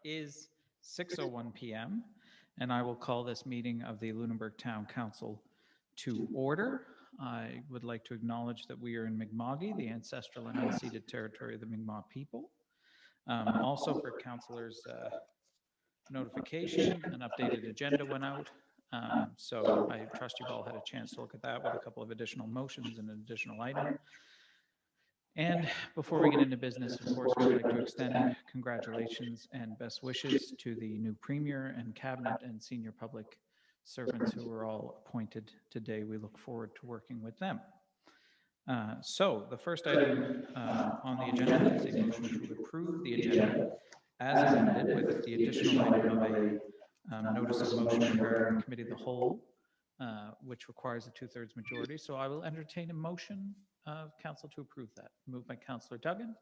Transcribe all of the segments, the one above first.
is 6:01 p.m. and I will call this meeting of the Lunenburg Town Council to order. I would like to acknowledge that we are in Mi'kma'ki, the ancestral and unceded territory of the Mi'kmaq people. Also for councilors' notification, an updated agenda went out. So I trust you've all had a chance to look at that with a couple of additional motions and an additional item. And before we get into business, of course, we'd like to extend congratulations and best wishes to the new Premier and Cabinet and senior public servants who were all appointed today. We look forward to working with them. So the first item on the agenda is a motion to approve the agenda as amended with the additional item of a notice of motion regarding committee of the whole, which requires a 2/3 majority. So I will entertain a motion of council to approve that. Moved by Councillor Duggan,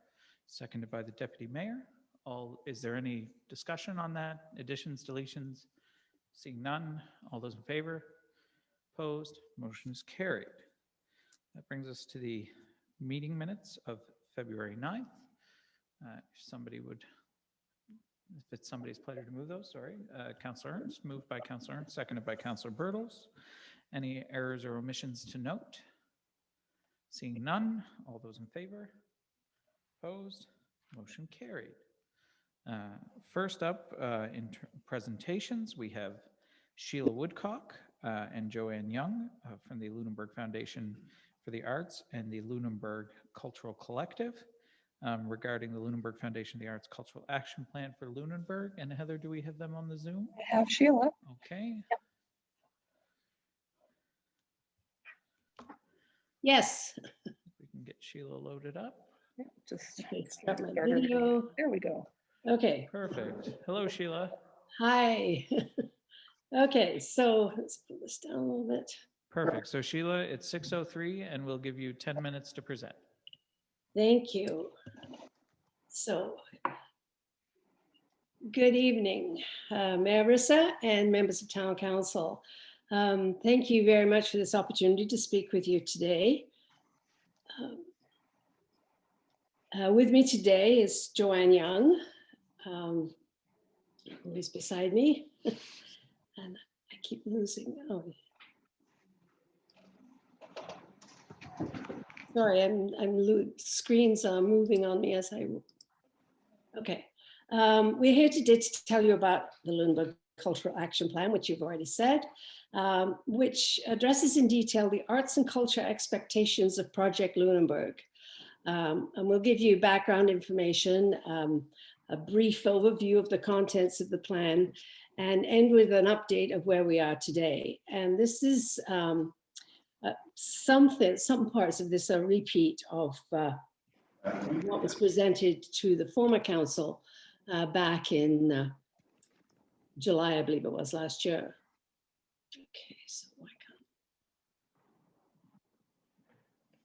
seconded by the Deputy Mayor. Is there any discussion on that? Additions, deletions? Seeing none. All those in favor? Opposed? Motion is carried. That brings us to the meeting minutes of February 9th. If it's somebody's pleasure to move those, sorry. Councillor Ernst, moved by Councillor Ernst, seconded by Councillor Birtles. Any errors or omissions to note? Seeing none, all those in favor? Opposed? Motion carried. First up in presentations, we have Sheila Woodcock and Joanne Young from the Lunenburg Foundation for the Arts and the Lunenburg Cultural Collective regarding the Lunenburg Foundation for the Arts Cultural Action Plan for Lunenburg. And Heather, do we have them on the Zoom? I have Sheila. Okay. Yep. Yes. We can get Sheila loaded up. Yeah, just Start my video. there we go. Okay. Perfect. Hello, Sheila. Hi. Okay, so let's pull this down a little bit. Perfect. So Sheila, it's 6:03 and we'll give you 10 minutes to present. Thank you. So, good evening, Mayor Rissa and members of Town Council. Thank you very much for this opportunity to speak with you today. With me today is Joanne Young, who is beside me, and I keep losing. Oh. Sorry, screens are moving on me as I. Okay, we're here today to tell you about the Lunenburg Cultural Action Plan, which you've already said, which addresses in detail the arts and culture expectations of Project Lunenburg. And we'll give you background information, a brief overview of the contents of the plan, and end with an update of where we are today. And this is some parts of this are a repeat of what was presented to the former council back in July, I believe it was last year. Okay, so why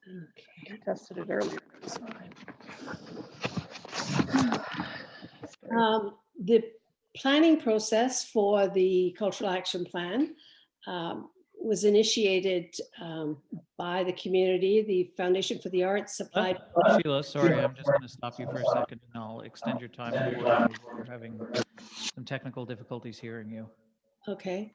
can't? Okay. I tested it earlier. The planning process for the Cultural Action Plan was initiated by the community. The Foundation for the Arts applied. Sheila, sorry, I'm just going to stop you for a second and I'll extend your time accordingly. We're having some technical difficulties hearing you. Okay.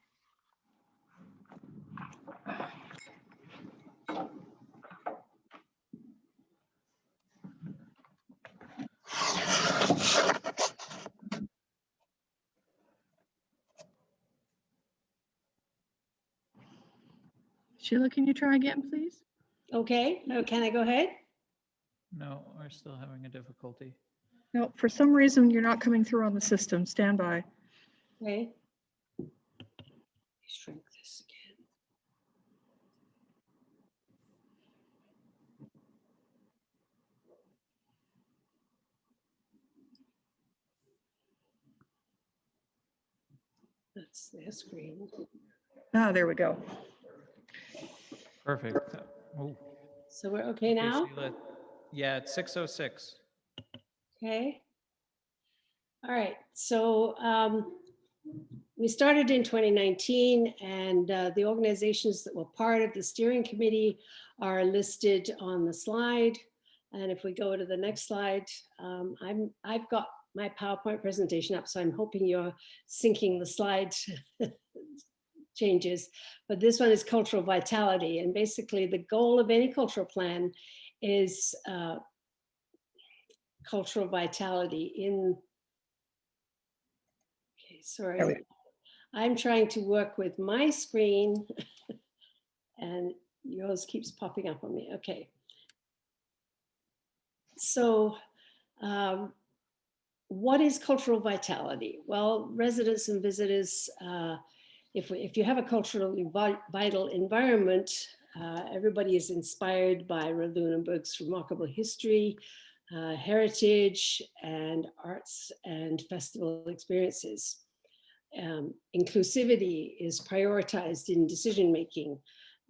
Sheila, can you try again, please? Okay. Oh, can I go ahead? No, we're still having a difficulty. No, for some reason you're not coming through on the system. Stand by. Okay. Shrink this again. That's their screen. Ah, there we go. Perfect. Oh. So we're okay now? Sheila. Yeah, it's 6:06. Okay. All right. So we started in 2019 and the organizations that were part of the steering committee are listed on the slide. And if we go to the next slide, I've got my PowerPoint presentation up, so I'm hoping you're syncing the slide changes. But this one is cultural vitality. And basically the goal of any cultural plan is cultural vitality in, okay, sorry. I'm trying to work with my screen and yours keeps popping up on me. Okay. So what is cultural vitality? Well, residents and visitors, if you have a culturally vital environment, everybody is inspired by Lunenburg's remarkable history, heritage, and arts and festival experiences. Inclusivity is prioritized in decision-making,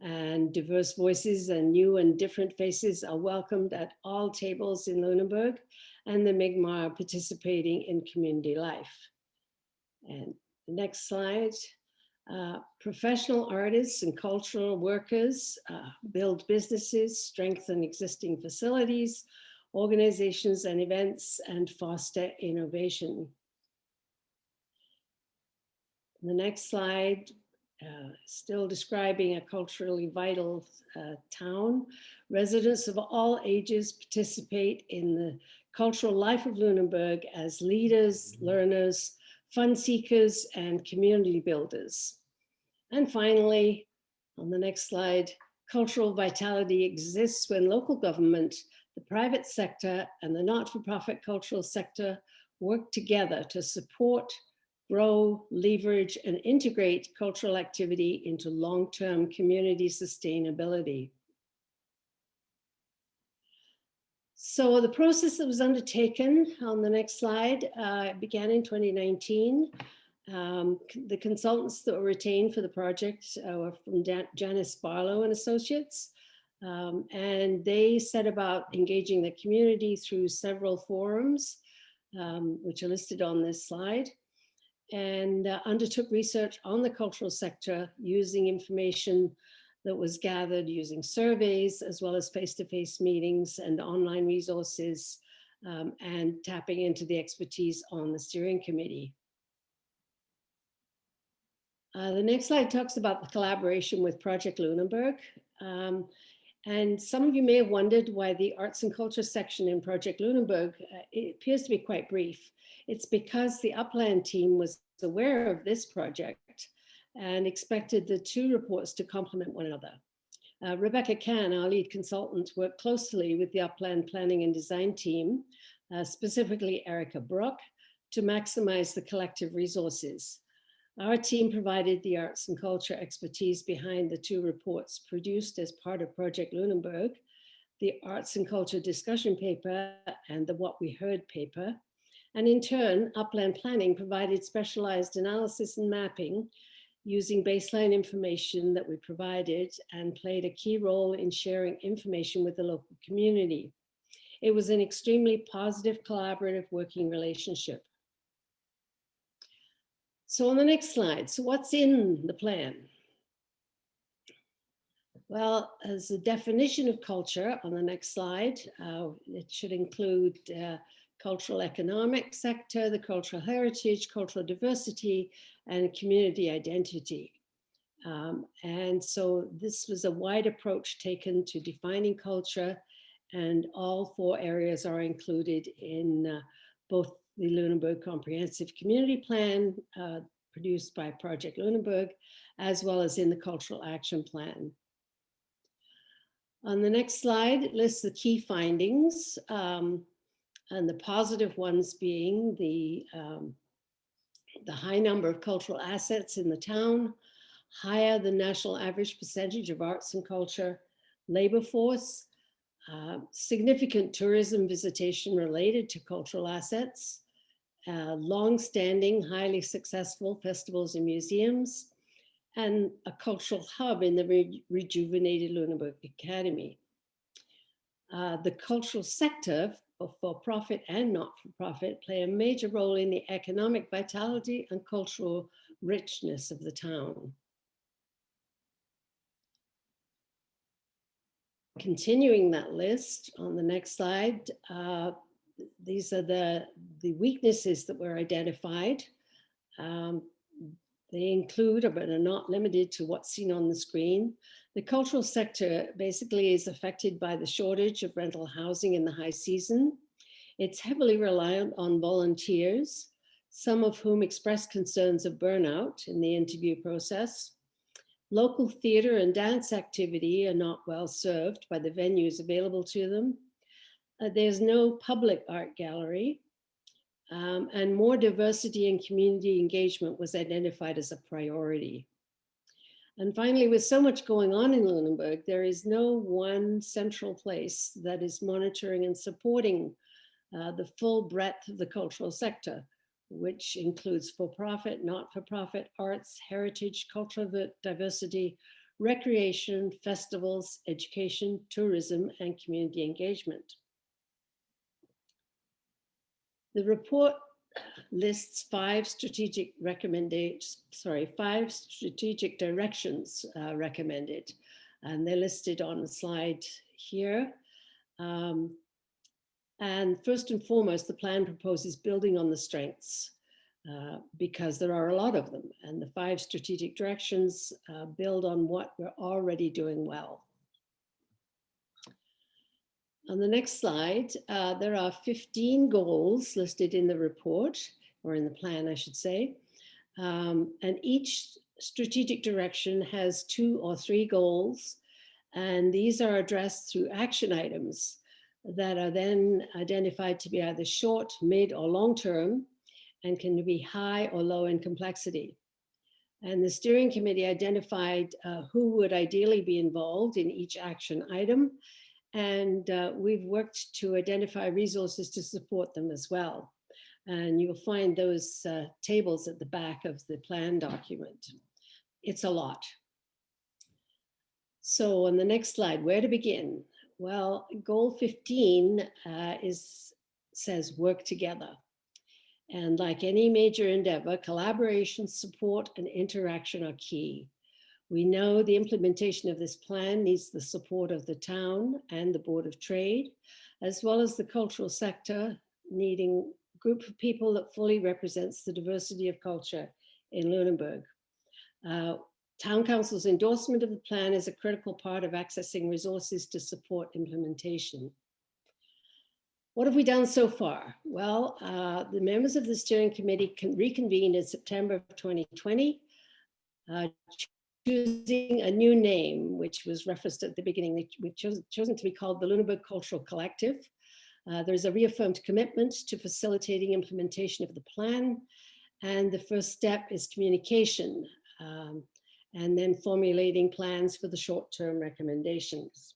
and diverse voices and new and different faces are welcomed at all tables in Lunenburg, and the Mi'kmaq are participating in community life. And the next slide. Professional artists and cultural workers build businesses, strengthen existing facilities, organizations and events, and foster innovation. The next slide, still describing a culturally vital town. Residents of all ages participate in the cultural life of Lunenburg as leaders, learners, fun seekers, and community builders. And finally, on the next slide, cultural vitality exists when local government, the private sector, and the not-for-profit cultural sector work together to support, grow, leverage, and integrate cultural activity into long-term community sustainability. So the process that was undertaken on the next slide began in 2019. The consultants that were retained for the project were from Janice Barlow and Associates, and they set about engaging the community through several forums, which are listed on this slide, and undertook research on the cultural sector using information that was gathered using surveys, as well as face-to-face meetings and online resources, and tapping into the expertise on the steering committee. The next slide talks about the collaboration with Project Lunenburg. And some of you may have wondered why the arts and culture section in Project Lunenburg, it appears to be quite brief. It's because the Upland team was aware of this project and expected the two reports to complement one another. Rebecca Can, our lead consultant, worked closely with the Upland Planning and Design team, specifically Erica Brook, to maximize the collective resources. Our team provided the arts and culture expertise behind the two reports produced as part of Project Lunenburg, the Arts and Culture discussion paper and the What We Heard paper. And in turn, Upland Planning provided specialized analysis and mapping using baseline information that we provided and played a key role in sharing information with the local community. It was an extremely positive, collaborative working relationship. So on the next slide, so what's in the plan? Well, as a definition of culture on the next slide, it should include cultural economic sector, the cultural heritage, cultural diversity, and community identity. And so this was a wide approach taken to defining culture, and all four areas are included in both the Lunenburg Comprehensive Community Plan produced by Project Lunenburg, as well as in the Cultural Action Plan. On the next slide, it lists the key findings, and the positive ones being the high number of cultural assets in the town, higher than national average percentage of arts and culture labor force, significant tourism visitation related to cultural assets, long-standing, highly successful festivals and museums, and a cultural hub in the rejuvenated Lunenburg Academy. The cultural sector, for profit and not-for-profit, play a major role in the economic vitality and cultural richness of the town. Continuing that list on the next slide, these are the weaknesses that were identified. They include, but are not limited to, what's seen on the screen. The cultural sector basically is affected by the shortage of rental housing in the high season. It's heavily reliant on volunteers, some of whom expressed concerns of burnout in the interview process. Local theater and dance activity are not well served by the venues available to them. There's no public art gallery, and more diversity and community engagement was identified as a priority. And finally, with so much going on in Lunenburg, there is no one central place that is monitoring and supporting the full breadth of the cultural sector, which includes for-profit, not-for-profit, arts, heritage, cultural diversity, recreation, festivals, education, tourism, and community engagement. The report lists five strategic directions recommended, and they're listed on the slide here. And first and foremost, the plan proposes building on the strengths because there are a lot of them, and the five strategic directions build on what we're already doing well. On the next slide, there are 15 goals listed in the report, or in the plan, I should say. And each strategic direction has 2 or 3 goals, and these are addressed through action items that are then identified to be either short, mid, or long-term, and can be high or low in complexity. And the steering committee identified who would ideally be involved in each action item, and we've worked to identify resources to support them as well. And you'll find those tables at the back of the plan document. It's a lot. So on the next slide, where to begin? Well, goal 15 says work together. And like any major endeavor, collaboration, support, and interaction are key. We know the implementation of this plan needs the support of the town and the Board of Trade, as well as the cultural sector, needing a group of people that fully represents the diversity of culture in Lunenburg. Town Council's endorsement of the plan is a critical part of accessing resources to support implementation. What have we done so far? Well, the members of the steering committee reconvened in September of 2020, choosing a new name, which was referenced at the beginning. We've chosen to be called the Lunenburg Cultural Collective. There's a reaffirmed commitment to facilitating implementation of the plan. And the first step is communication, and then formulating plans for the short-term recommendations.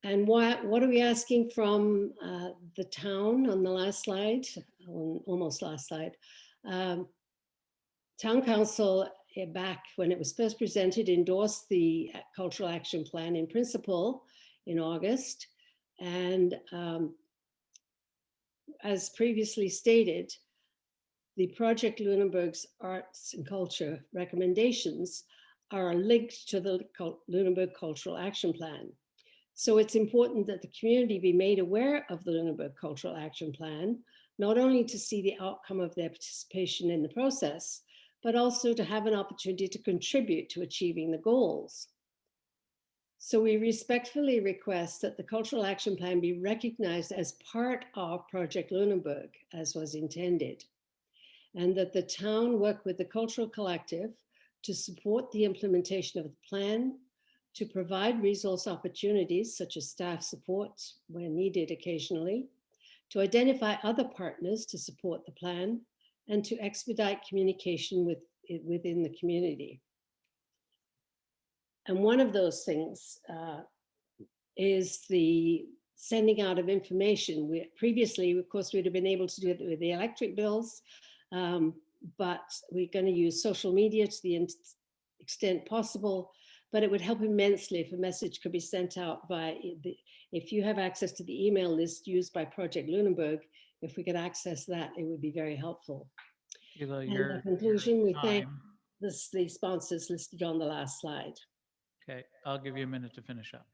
And what are we asking from the town on the last slide, almost last slide? Town Council, back when it was first presented, endorsed the Cultural Action Plan in principle in August. And as previously stated, the Project Lunenburg's arts and culture recommendations are linked to the Lunenburg Cultural Action Plan. So it's important that the community be made aware of the Lunenburg Cultural Action Plan, not only to see the outcome of their participation in the process, but also to have an opportunity to contribute to achieving the goals. So we respectfully request that the Cultural Action Plan be recognized as part of Project Lunenburg, as was intended, and that the town work with the Cultural Collective to support the implementation of the plan, to provide resource opportunities such as staff support where needed occasionally, to identify other partners to support the plan, and to expedite communication within the community. And one of those things is the sending out of information. Previously, of course, we'd have been able to do it with the electric bills, but we're going to use social media to the extent possible. But it would help immensely if a message could be sent out if you have access to the email list used by Project Lunenburg, if we could access that, it would be very helpful. Sheila, And in conclusion, we thank the sponsors listed on the last slide. Okay, I'll give you a minute to finish up.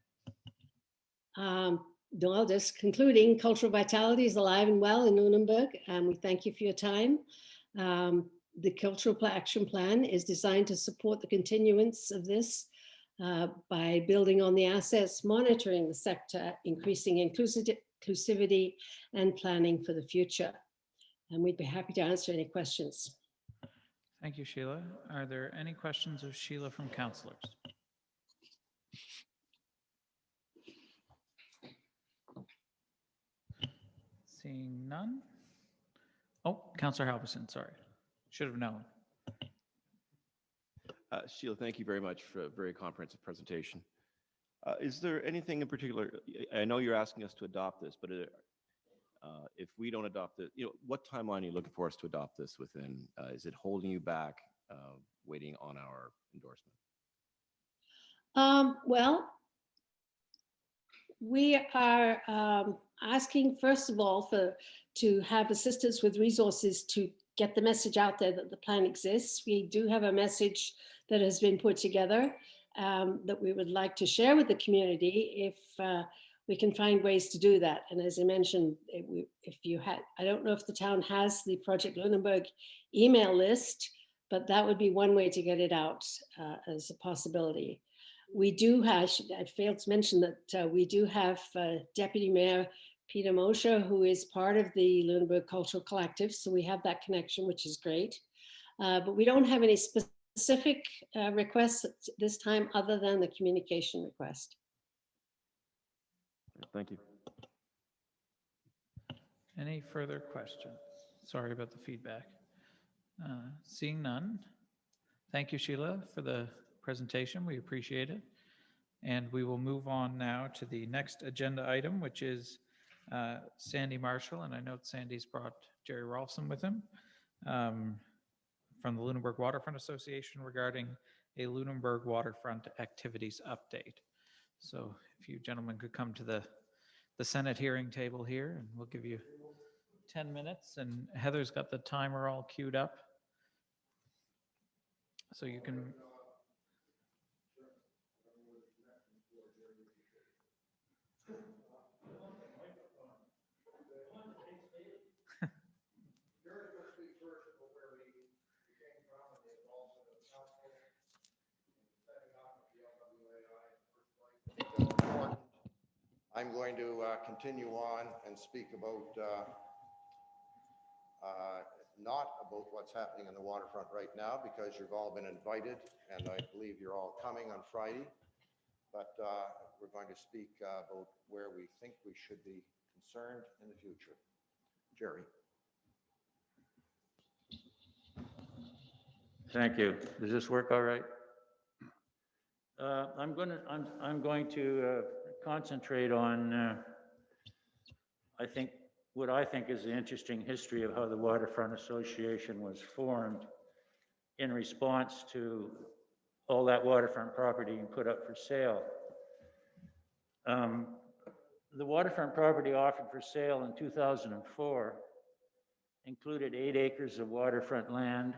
well, just concluding, cultural vitality is alive and well in Lunenburg, and we thank you for your time. The Cultural Action Plan is designed to support the continuance of this by building on the assets, monitoring the sector, increasing inclusivity, and planning for the future. And we'd be happy to answer any questions. Thank you, Sheila. Are there any questions of Sheila from councillors? Seeing none. Oh, Councillor Halverson, sorry. Should have known. Sheila, thank you very much for a very comprehensive presentation. Is there anything in particular, I know you're asking us to adopt this, but if we don't adopt it, what timeline are you looking for us to adopt this within? Is it holding you back, waiting on our endorsement? Well, we are asking, first of all, to have assistance with resources to get the message out there that the plan exists. We do have a message that has been put together that we would like to share with the community if we can find ways to do that. And as I mentioned, if you had, I don't know if the town has the Project Lunenburg email list, but that would be one way to get it out as a possibility. We do have, I failed to mention that we do have Deputy Mayor Peter Mosher, who is part of the Lunenburg Cultural Collective. So we have that connection, which is great. But we don't have any specific requests this time other than the communication request. Thank you. Any further questions? Sorry about the feedback. Seeing none. Thank you, Sheila, for the presentation. We appreciate it. And we will move on now to the next agenda item, which is Sandy Marshall. And I know Sandy's brought Jerry Rolfson with him from the Lunenburg Waterfront Association regarding a Lunenburg Waterfront activities update. So if you gentlemen could come to the Senate hearing table here, and we'll give you 10 minutes. And Heather's got the timer all queued up. So you can... I'm going to continue on and speak about not about what's happening in the waterfront right now, because you've all been invited and I believe you're all coming on Friday, but we're going to speak about where we think we should be concerned in the future. Jerry. Thank you. Does this work all right? I'm going to concentrate on what I think is the interesting history of how the Waterfront Association was formed in response to all that waterfront property being put up for sale. The waterfront property offered for sale in 2004 included 8 acres of waterfront land,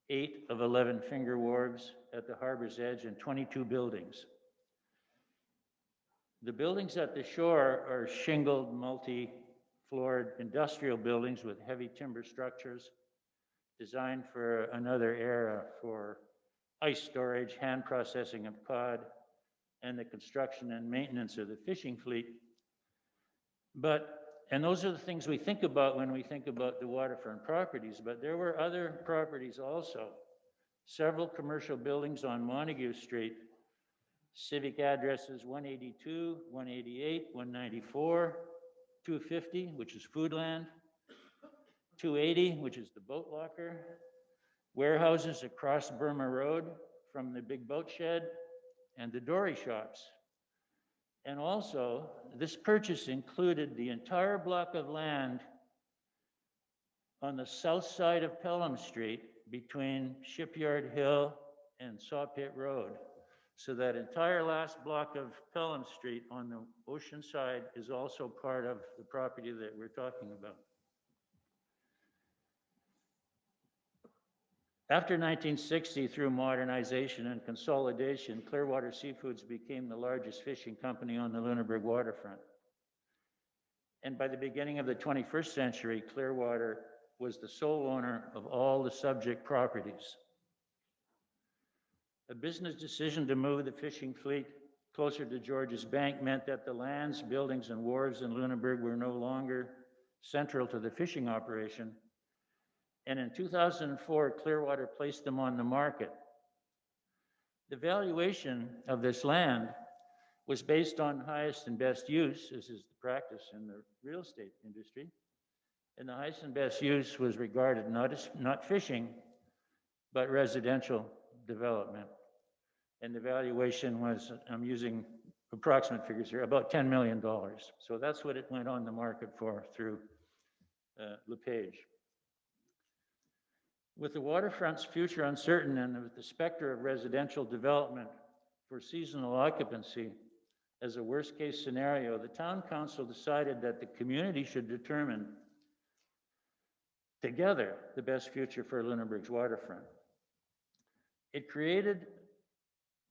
8 of 11 finger wharves at the harbor's edge, and 22 buildings. The buildings at the shore are shingled, multi-floored industrial buildings with heavy timber structures designed for another era for ice storage, hand processing of cod, and the construction and maintenance of the fishing fleet. And those are the things we think about when we think about the waterfront properties, but there were other properties also. Several commercial buildings on Montague Street, civic addresses 182, 188, 194, 250, which is Foodland, 280, which is the boat locker, warehouses across Burma Road from the big boat shed, and the dory shops. And also, this purchase included the entire block of land on the south side of Pelham Street between Shipyard Hill and Sawpit Road. So that entire last block of Pelham Street on the ocean side is also part of the property that we're talking about. After 1960, through modernization and consolidation, Clearwater Seafoods became the largest fishing company on the Lunenburg waterfront. And by the beginning of the 21st century, Clearwater was the sole owner of all the subject properties. A business decision to move the fishing fleet closer to George's Bank meant that the lands, buildings, and wharves in Lunenburg were no longer central to the fishing operation. And in 2004, Clearwater placed them on the market. The valuation of this land was based on highest and best use, as is the practice in the real estate industry. And the highest and best use was regarded not fishing, but residential development. And the valuation was, I'm using approximate figures here, about $10 million. So that's what it went on the market for through LePage. With the waterfront's future uncertain and with the specter of residential development for seasonal occupancy as a worst-case scenario, the town council decided that the community should determine together the best future for Lunenburg's waterfront. It created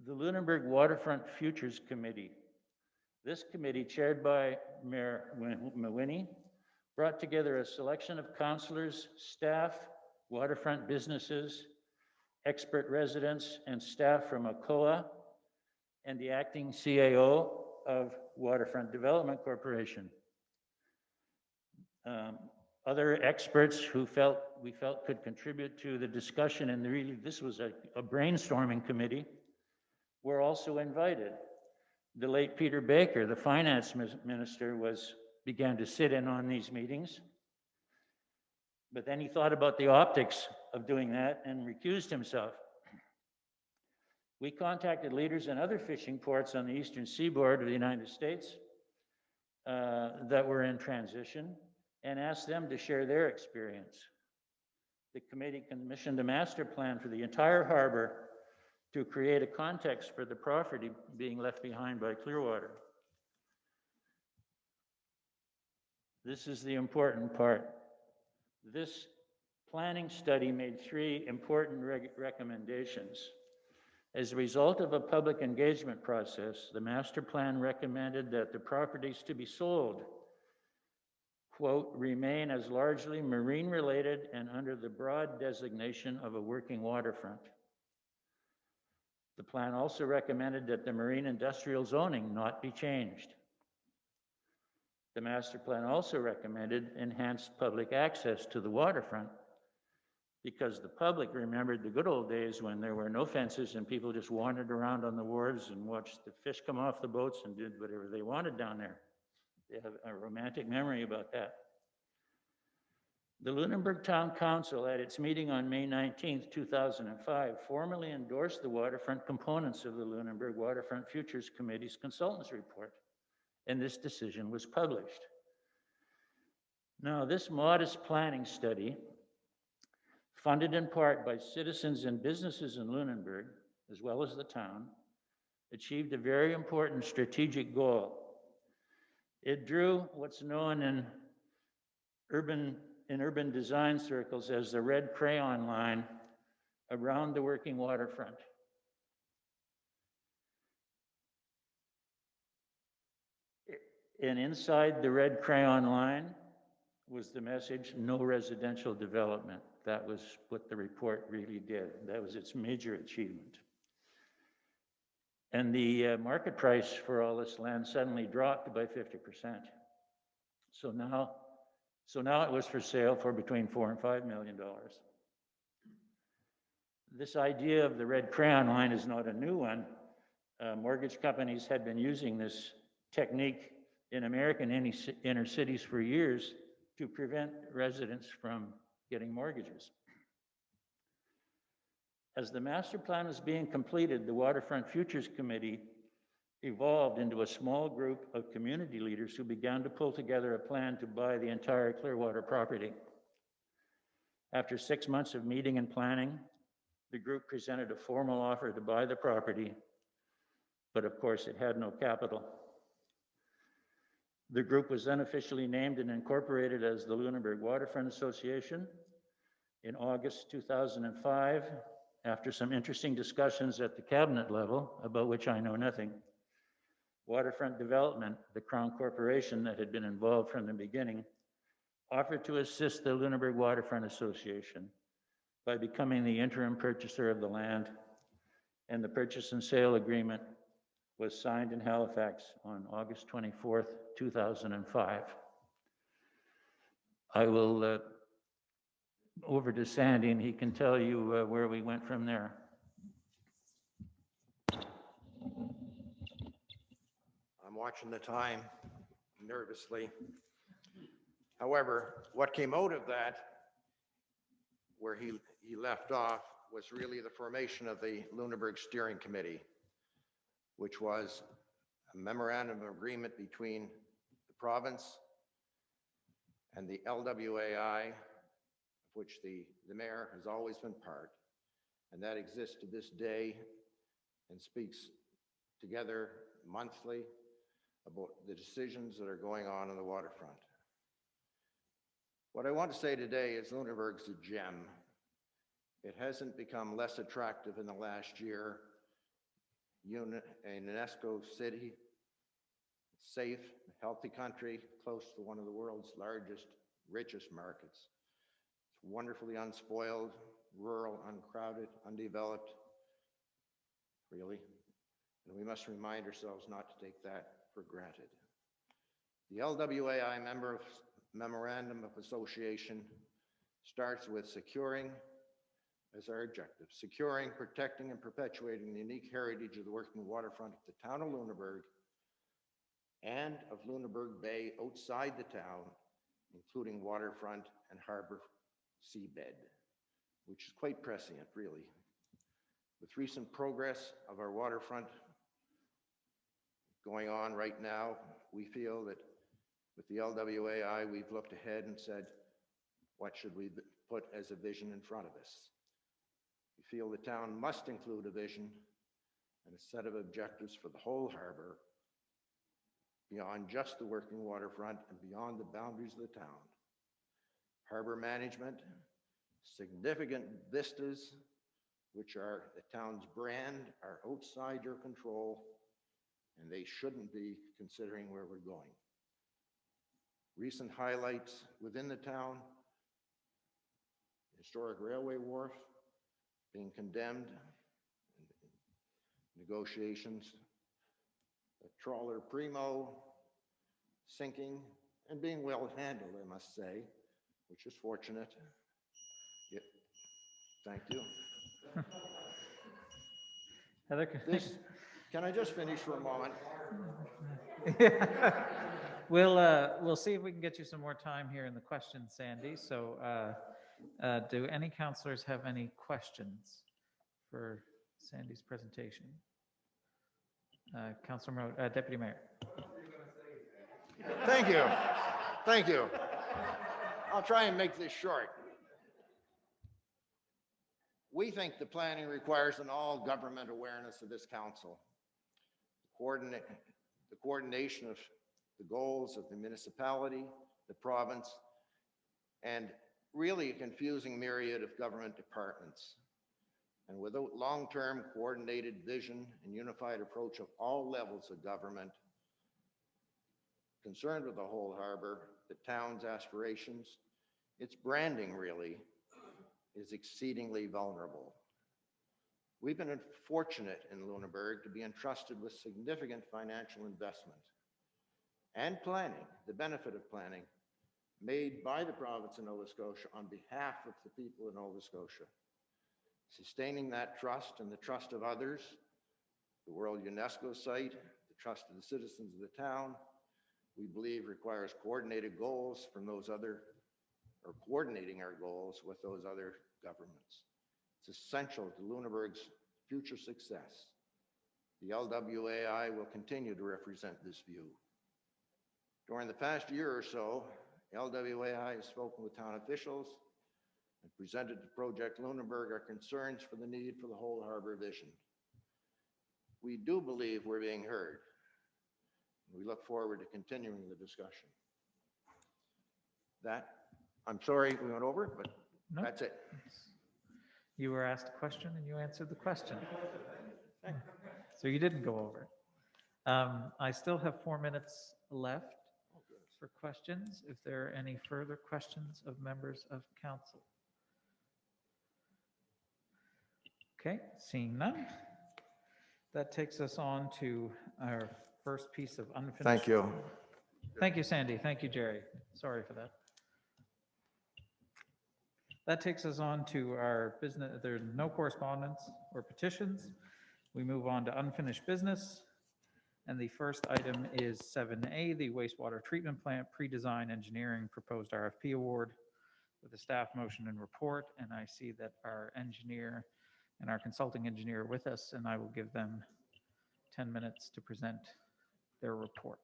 the Lunenburg Waterfront Futures Committee. This committee, chaired by Mayor Mawhinney, brought together a selection of councilors, staff, waterfront businesses, expert residents, and staff from ACOA and the acting CAO of Waterfront Development Corporation. Other experts who we felt could contribute to the discussion, and really this was a brainstorming committee, were also invited. The late Peter Baker, the finance minister, began to sit in on these meetings. But then he thought about the optics of doing that and recused himself. We contacted leaders in other fishing ports on the eastern seaboard of the United States that were in transition and asked them to share their experience. The committee commissioned a master plan for the entire harbor to create a context for the property being left behind by Clearwater. This is the important part. This planning study made 3 important recommendations. As a result of a public engagement process, the master plan recommended that the properties to be sold, quote, remain as largely marine related and under the broad designation of a working waterfront. The plan also recommended that the marine industrial zoning not be changed. The master plan also recommended enhanced public access to the waterfront because the public remembered the good old days when there were no fences and people just wandered around on the wharves and watched the fish come off the boats and did whatever they wanted down there. They have a romantic memory about that. The Lunenburg Town Council, at its meeting on May 19th, 2005, formally endorsed the waterfront components of the Lunenburg Waterfront Futures Committee's consultants report, and this decision was published. Now, this modest planning study, funded in part by citizens and businesses in Lunenburg, as well as the town, achieved a very important strategic goal. It drew what's known in urban design circles as the red crayon line around the working waterfront. And inside the red crayon line was the message, no residential development. That was what the report really did. That was its major achievement. And the market price for all this land suddenly dropped by 50%. So now it was for sale for between $4 and $5 million. This idea of the red crayon line is not a new one. Mortgage companies had been using this technique in American inner cities for years to prevent residents from getting mortgages. As the master plan was being completed, the Waterfront Futures Committee evolved into a small group of community leaders who began to pull together a plan to buy the entire Clearwater property. After 6 months of meeting and planning, the group presented a formal offer to buy the property, but of course it had no capital. The group was then officially named and incorporated as the Lunenburg Waterfront Association, In August 2005, after some interesting discussions at the cabinet level, about which I know nothing, Waterfront Development, the Crown Corporation that had been involved from the beginning, offered to assist the Lunenburg Waterfront Association by becoming the interim purchaser of the land, and the purchase and sale agreement was signed in Halifax on August 24th, 2005. I will over to Sandy, and he can tell you where we went from there. I'm watching the time nervously. However, what came out of that, where he left off, was really the formation of the Lunenburg Steering Committee, which was a memorandum of agreement between the province and the LWAI, of which the mayor has always been part, and that exists to this day and speaks together monthly about the decisions that are going on in the waterfront. What I want to say today is Lunenburg's a gem. It hasn't become less attractive in the last year. A UNESCO city, safe, healthy country, close to one of the world's largest, richest markets. It's wonderfully unspoiled, rural, uncrowded, undeveloped, really. And we must remind ourselves not to take that for granted. The LWAI Memorandum of Association starts with securing as our objective, securing, protecting, and perpetuating the unique heritage of the working waterfront of the town of Lunenburg and of Lunenburg Bay outside the town, including waterfront and harbor seabed, which is quite prescient, really. With recent progress of our waterfront going on right now, we feel that with the LWAI, we've looked ahead and said, what should we put as a vision in front of us? We feel the town must include a vision and a set of objectives for the whole harbor, beyond just the working waterfront and beyond the boundaries of the town. Harbor management, significant vistas, which are the town's brand, are outside your control, and they shouldn't be, considering where we're going. Recent highlights within the town: historic railway wharf being condemned in negotiations, a trawler Primo sinking and being well handled, I must say, which is fortunate. Yeah. Thank you. Heather, Can I just finish for a moment? we'll see if we can get you some more time here in the questions, Sandy. So do any councillors have any questions for Sandy's presentation? Councillor Deputy Mayor. Thank you. Thank you. I'll try and make this short. We think the planning requires an all-government awareness of this council. The coordination of the goals of the municipality, the province, and really a confusing myriad of government departments. And without long-term coordinated vision and unified approach of all levels of government concerned with the whole harbor, the town's aspirations, its branding really is exceedingly vulnerable. We've been fortunate in Lunenburg to be entrusted with significant financial investment and planning, the benefit of planning, made by the province of Nova Scotia on behalf of the people of Nova Scotia. Sustaining that trust and the trust of others, the World UNESCO site, the trust of the citizens of the town, we believe requires coordinated goals from those other, or coordinating our goals with those other governments. It's essential to Lunenburg's future success. The LWAI will continue to represent this view. During the past year or so, LWAI has spoken with town officials and presented to Project Lunenburg our concerns for the need for the whole harbor vision. We do believe we're being heard. We look forward to continuing the discussion. I'm sorry we went over, but No. that's it. You were asked a question and you answered the question. So you didn't go over it. I still have 4 minutes left for questions, if there are any further questions of members of council. Okay, seeing none. That takes us on to our first piece of unfinished. Thank you. Thank you, Sandy. Thank you, Jerry. Sorry for that. That takes us on to our business. There are no correspondence or petitions. We move on to unfinished business. And the first item is 7A, the wastewater treatment plant pre-design engineering proposed RFP award with a staff motion and report. And I see that our engineer and our consulting engineer are with us, and I will give them 10 minutes to present their report.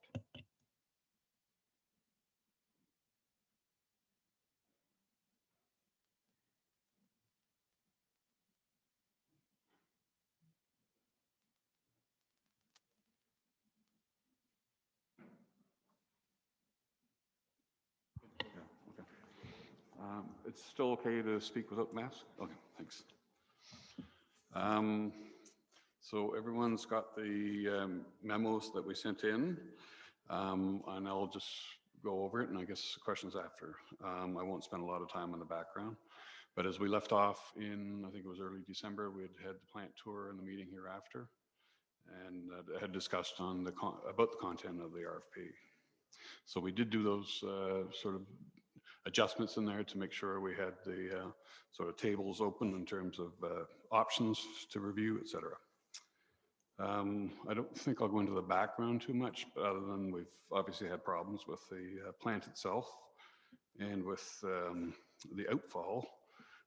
It's still okay to speak without mask? Okay, thanks. So everyone's got the memos that we sent in, and I'll just go over it, and I guess questions after. I won't spend a lot of time on the background, but as we left off in, I think it was early December, we had the plant tour and the meeting hereafter, and had discussed on about the content of the RFP. So we did do those sort of adjustments in there to make sure we had the sort of tables open in terms of options to review, et cetera. I don't think I'll go into the background too much, but other than we've obviously had problems with the plant itself and with the outfall.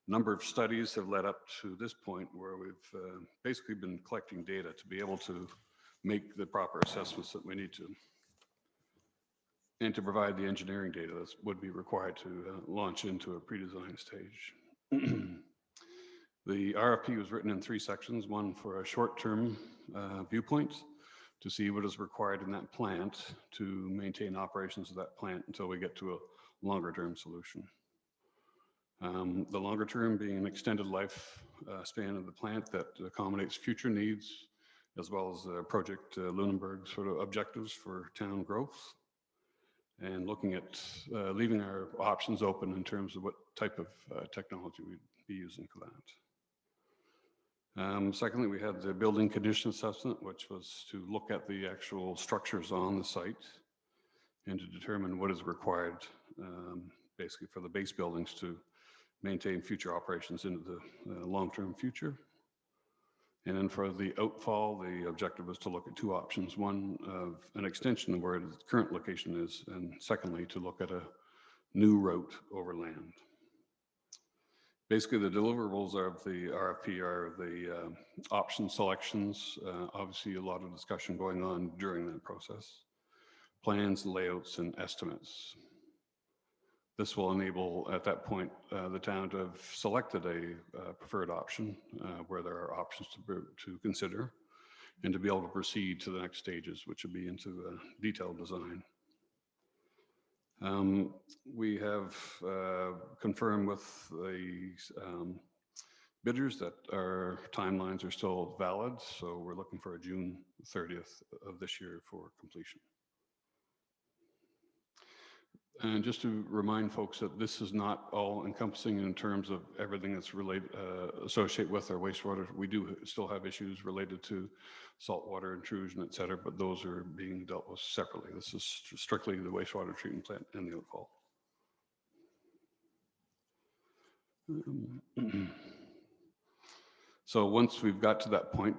A number of studies have led up to this point where we've basically been collecting data to be able to make the proper assessments that we need to, and to provide the engineering data that would be required to launch into a pre-design stage. The RFP was written in 3 sections, one for a short-term viewpoint to see what is required in that plant to maintain operations of that plant until we get to a longer-term solution. The longer term being an extended life span of the plant that accommodates future needs, as well as Project Lunenburg sort of objectives for town growth, and looking at leaving our options open in terms of what type of technology we'd be using for that. Secondly, we had the building condition assessment, which was to look at the actual structures on the site and to determine what is required basically for the base buildings to maintain future operations into the long-term future. And then for the outfall, the objective was to look at 2 options. One of an extension of where the current location is, and secondly, to look at a new route over land. Basically, the deliverables of the RFP are the option selections. Obviously, a lot of discussion going on during that process. Plans, layouts, and estimates. This will enable, at that point, the town to have selected a preferred option where there are options to consider, and to be able to proceed to the next stages, which would be into detailed design. We have confirmed with the bidders that our timelines are still valid, so we're looking for a June 30th of this year for completion. And just to remind folks that this is not all encompassing in terms of everything that's related, associated with our wastewater. We do still have issues related to saltwater intrusion, et cetera, but those are being dealt with separately. This is strictly the wastewater treatment plant and the outfall. So once we've got to that point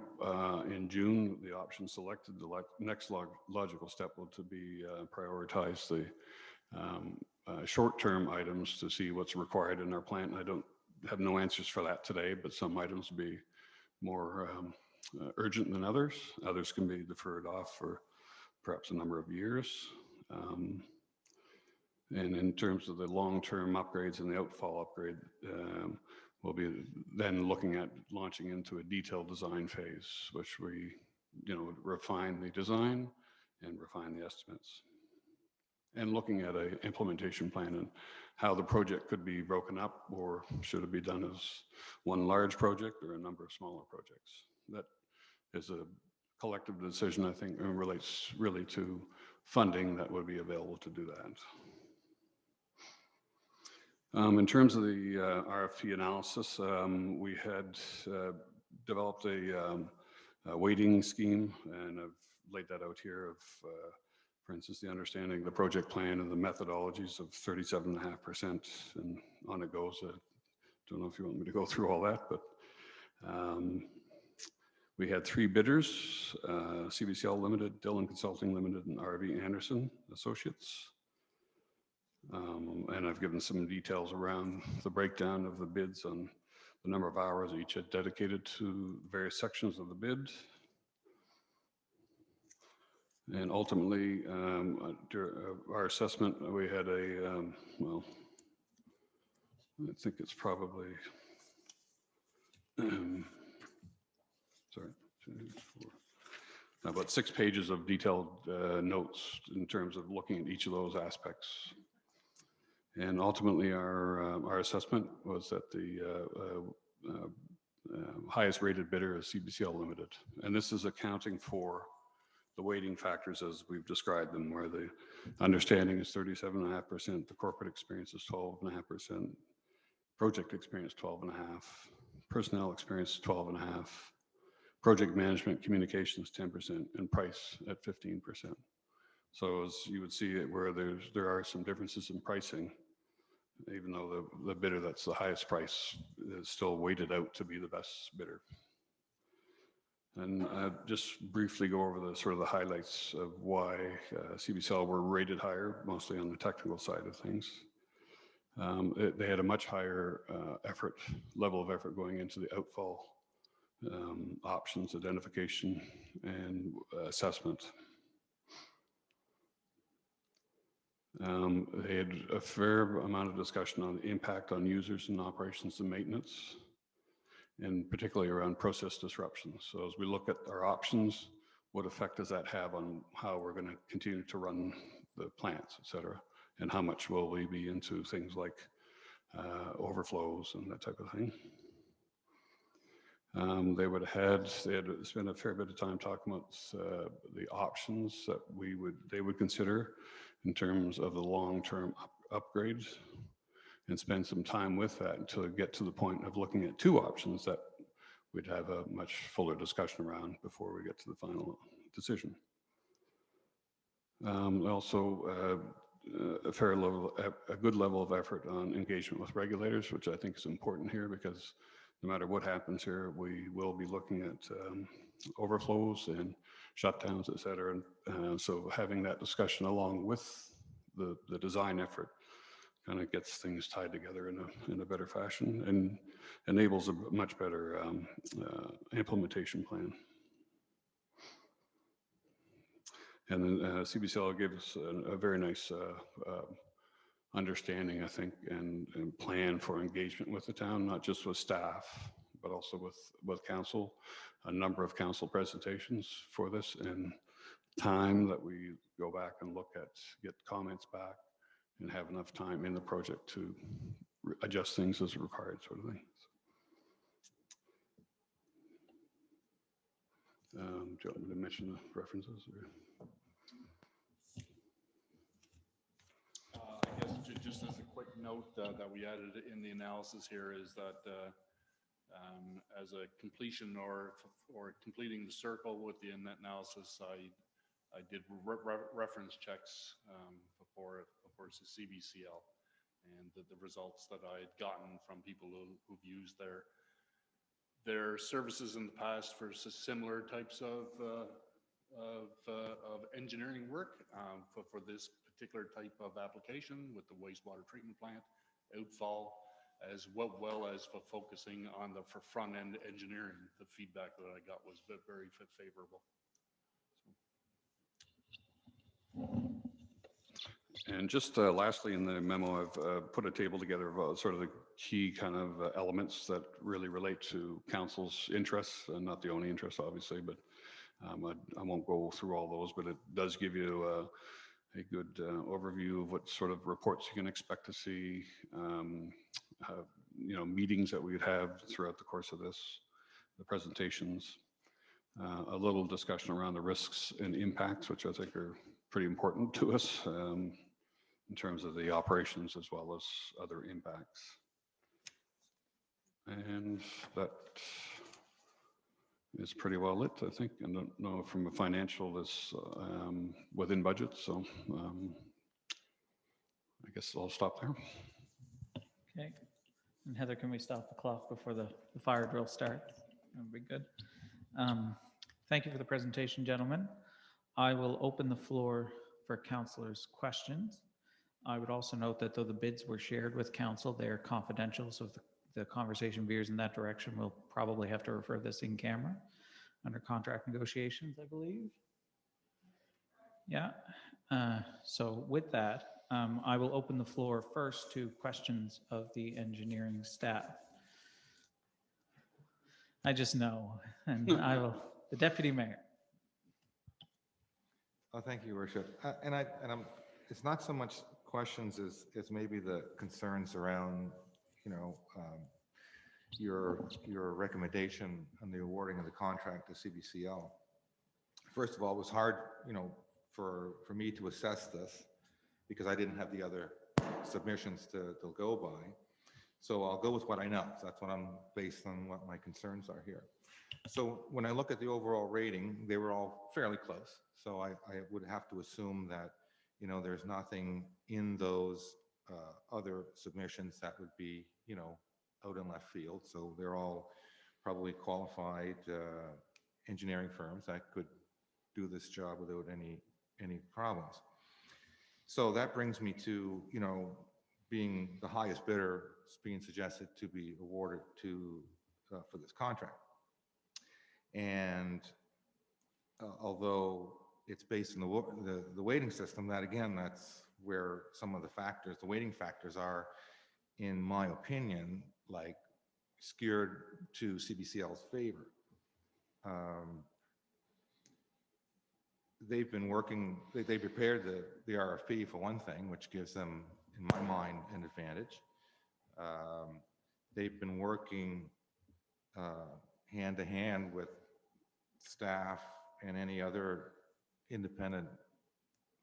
in June, the option selected, the next logical step will to be prioritize the short-term items to see what's required in our plant. And I don't have no answers for that today, but some items will be more urgent than others. Others can be deferred off for perhaps a number of years. And in terms of the long-term upgrades and the outfall upgrade, we'll be then looking at launching into a detailed design phase, which we, refine the design and refine the estimates. And looking at an implementation plan and how the project could be broken up, or should it be done as one large project or a number of smaller projects. That is a collective decision, I think, and relates really to funding that would be available to do that. In terms of the RFP analysis, we had developed a weighting scheme, and I've laid that out here of, for instance, the understanding of the project plan and the methodologies of 37.5%, and on it goes. I don't know if you want me to go through all that, but we had 3 bidders, CBCL Limited, Dillon Consulting Limited, and Rfp Anderson Associates. And I've given some details around the breakdown of the bids on the number of hours each had dedicated to various sections of the bid. And ultimately, our assessment, we had a, well, I think it's probably, sorry, 2, 4, about 6 pages of detailed notes in terms of looking at each of those aspects. And ultimately, our assessment was that the highest rated bidder is CBCL Limited. And this is accounting for the weighting factors as we've described them, where the understanding is 37.5%, the corporate experience is 12.5%, project experience 12.5%, personnel experience 12.5%, project management communications 10%, and price at 15%. So as you would see it, where there are some differences in pricing, even though the bidder that's the highest price is still weighted out to be the best bidder. And just briefly go over the sort of the highlights of why CBCL were rated higher, mostly on the technical side of things. They had a much higher level of effort going into the outfall options, identification, and assessment. They had a fair amount of discussion on the impact on users and operations and maintenance, and particularly around process disruptions. So as we look at our options, what effect does that have on how we're going to continue to run the plants, et cetera, and how much will we be into things like overflows and that type of thing. They had spent a fair bit of time talking about the options that they would consider in terms of the long-term upgrades, and spend some time with that until we get to the point of looking at 2 options that we'd have a much fuller discussion around before we get to the final decision. Also, a good level of effort on engagement with regulators, which I think is important here, because no matter what happens here, we will be looking at overflows and shutdowns, et cetera. So having that discussion along with the design effort kind of gets things tied together in a better fashion and enables a much better implementation plan. And then CBCL gave us a very nice understanding, I think, and plan for engagement with the town, not just with staff, but also with council, a number of council presentations for this, and time that we go back and look at, get comments back, and have enough time in the project to adjust things as required, sort of thing. Do you want me to mention the references? Or? I guess just as a quick note that we added in the analysis here is that as a completion or completing the circle with the analysis, I did reference checks before CBCL, and the results that I had gotten from people who've used their services in the past for similar types of engineering work for this particular type of application with the wastewater treatment plant, outfall, as well as for focusing on the front end engineering. The feedback that I got was very favorable. And just lastly, in the memo, I've put a table together of sort of the key kind of elements that really relate to council's interests, and not the only interest, obviously, but I won't go through all those, but it does give you a good overview of what sort of reports you can expect to see, meetings that we would have throughout the course of this, the presentations, a little discussion around the risks and impacts, which I think are pretty important to us in terms of the operations as well as other impacts. And that is pretty well it, I think. I don't know from a financial is within budget, so I guess I'll stop there. Okay. And Heather, can we stop the clock before the fire drill starts? That would be good. Thank you for the presentation, gentlemen. I will open the floor for councillors' questions. I would also note that though the bids were shared with council, they are confidential, so if the conversation veers in that direction, we'll probably have to refer this in camera under contract negotiations, I believe. Yeah. So with that, I will open the floor first to questions of the engineering staff. I just know, and I will, the deputy mayor. Oh, thank you, Your Worship. It's not so much questions as maybe the concerns around, your recommendation on the awarding of the contract to CBCL. First of all, it was hard, for me to assess this because I didn't have the other submissions to go by. So I'll go with what I know. So that's what I'm based on what my concerns are here. So when I look at the overall rating, they were all fairly close. So I would have to assume that, there's nothing in those other submissions that would be, out in left field. So they're all probably qualified engineering firms that could do this job without any problems. So that brings me to, being the highest bidder being suggested to be awarded to for this contract. And although it's based on the weighting system, that again, that's where some of the factors, the weighting factors are, in my opinion, like skewed to CBCL's favor. They've been working, they prepared the RFP for one thing, which gives them, in my mind, an advantage. They've been working hand to hand with staff and any other independent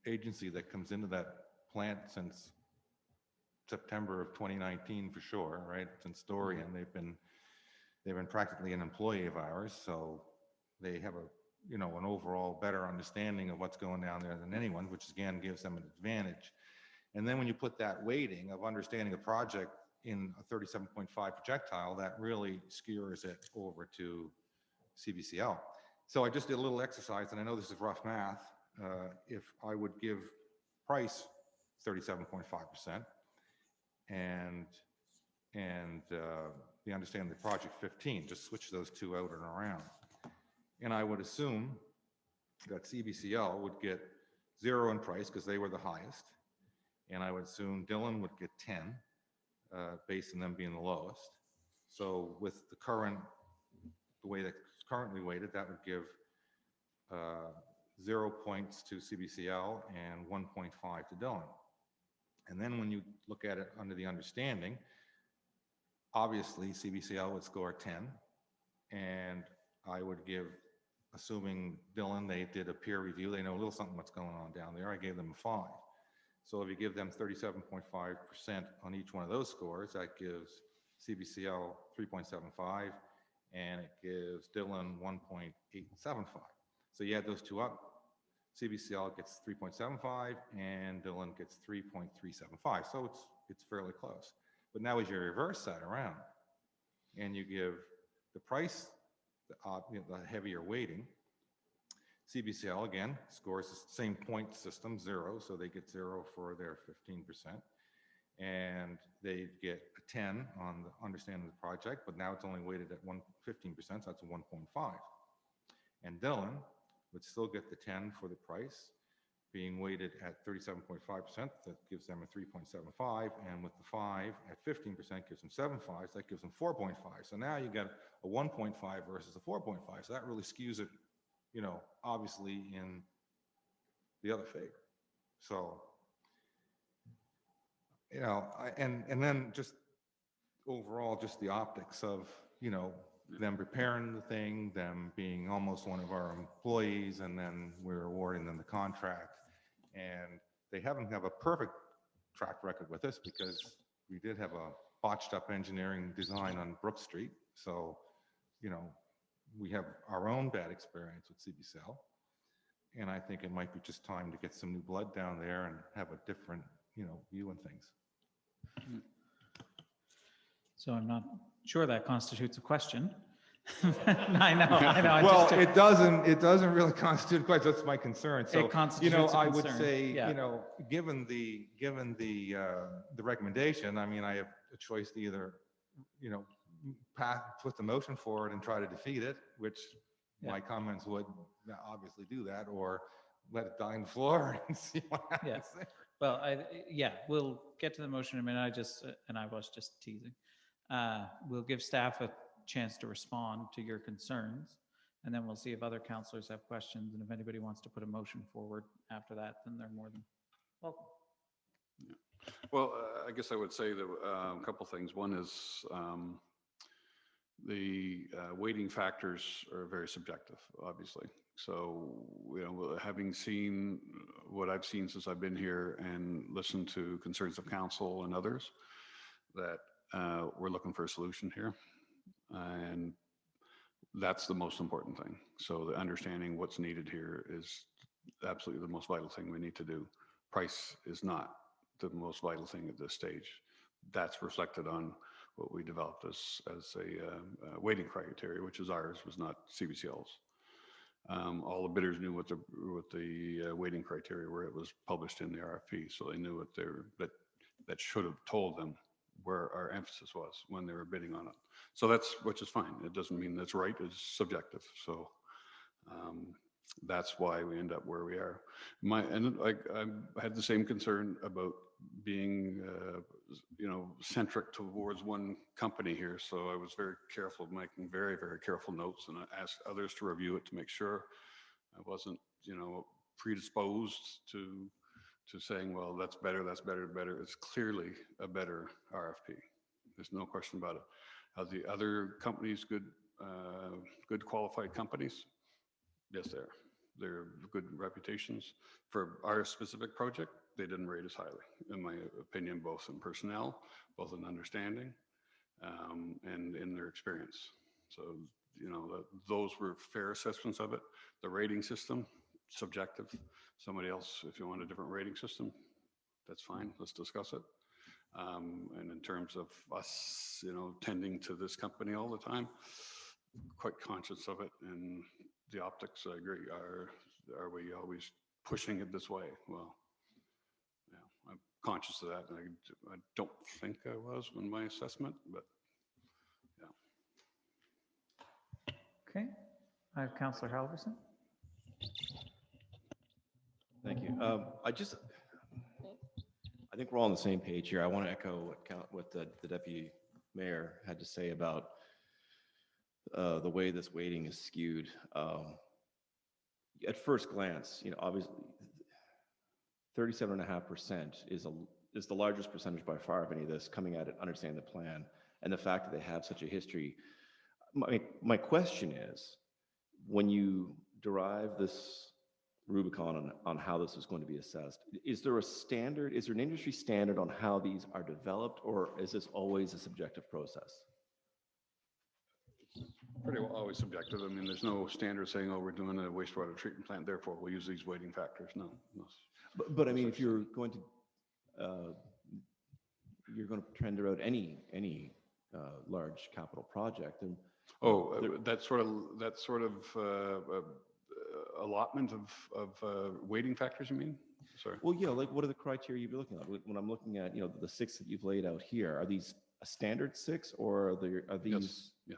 agency that comes into that plant since September of 2019 for sure, right? Since Dorian, they've been practically an employee of ours, so they have an overall better understanding of what's going down there than anyone, which again gives them an advantage. And then when you put that weighting of understanding a project in a 37.5 projectile, that really skewers it over to CBCL. So I just did a little exercise, and I know this is rough math. If I would give price 37.5% and the understanding the project 15, just switch those two out and around. And I would assume that CBCL would get 0 in price because they were the highest. And I would assume Dillon would get 10, based on them being the lowest. So with the way that's currently weighted, that would give 0 points to CBCL and 1.5 to Dillon. And then when you look at it under the understanding, obviously CBCL would score 10, and I would give, assuming Dillon, they did a peer review, they know a little something what's going on down there, I gave them a 5. So if you give them 37.5% on each one of those scores, that gives CBCL 3.75, and it gives Dillon 1.875. So you add those two up, CBCL gets 3.75 and Dillon gets 3.375. So it's fairly close. But now as you reverse that around and you give the price, the heavier weighting, CBCL again scores the same point system, 0, so they get 0 for their 15%. And they get a 10 on the understanding of the project, but now it's only weighted at 15%, so that's a 1.5. And Dillon would still get the 10 for the price, being weighted at 37.5%, that gives them a 3.75, and with the 5 at 15% gives them 7.5, so that gives them 4.5. So now you got a 1.5 versus a 4.5, so that really skews it, obviously in the other favor. So, you know, and then just overall, just the optics of, you know, them preparing the thing, them being almost one of our employees, and then we're awarding them the contract. And they haven't have a perfect track record with us because we did have a botched up engineering design on Brook Street. So, you know, we have our own bad experience with CBCL. And I think it might be just time to get some new blood down there and have a different, you know, view on things. So I'm not sure that constitutes a question. I know. I Well, just, it doesn't really constitute quite, that's my concern. So, you know, constitutes a I would concern, say, yeah. you know, given the recommendation, I mean, I have a choice to either, you know, put the motion forward and try to defeat it, which my comments would obviously do that, or let it die on the floor and see what happens there. Well, we'll get to the motion in a minute. I was just teasing. We'll give staff a chance to respond to your concerns, and then we'll see if other councillors have questions. And if anybody wants to put a motion forward after that, then they're more than welcome. Yeah. Well, I guess I would say that a couple things. One is the weighting factors are very subjective, obviously. So, you know, having seen what I've seen since I've been here and listened to concerns of council and others, that we're looking for a solution here. And that's the most important thing. So the understanding what's needed here is absolutely the most vital thing we need to do. Price is not the most vital thing at this stage. That's reflected on what we developed as a weighting criteria, which is ours, was not CBCL's. All the bidders knew what the weighting criteria were. It was published in the RFP, so they knew what that should have told them where our emphasis was when they were bidding on it. So which is fine. It doesn't mean that's right. It's subjective. So that's why we end up where we are. I had the same concern about being, you know, centric towards one company here. So I was very careful, making very, very careful notes, and I asked others to review it to make sure I wasn't, you know, predisposed to saying, well, that's better. It's clearly a better RFP. There's no question about it. Are the other companies good qualified companies? Yes, they are. They're good reputations. For our specific project, they didn't rate us highly, in my opinion, both in personnel, both in understanding, and in their experience. So, you know, those were fair assessments of it. The rating system, subjective. Somebody else, if you want a different rating system, that's fine. Let's discuss it. And in terms of us, you know, tending to this company all the time, quite conscious of it. And the optics, I agree. Are we always pushing it this way? Well, yeah, I'm conscious of that. And I don't think I was in my assessment, but yeah. Okay. I have Councillor Halverson. Thank you. I think we're all on the same page here. I want to echo what the Deputy Mayor had to say about the way this weighting is skewed. At first glance, you know, obviously 37.5% is the largest percentage by far of any of this coming at it, understanding the plan, and the fact that they have such a history. My question is, when you derive this Rubicon on how this is going to be assessed, is there a standard, is there an industry standard on how these are developed, or is this always a subjective process? Pretty well always subjective. I mean, there's no standard saying, oh, we're doing a wastewater treatment plant, therefore we'll use these weighting factors. No. But I mean, if you're going to tender out any large capital project, and that sort of allotment of weighting factors, you mean? Sorry. Well, yeah, like what are the criteria you're looking at? When I'm looking at, you know, the 6 that you've laid out here, are these a standard 6, or are these? Yes. Yeah.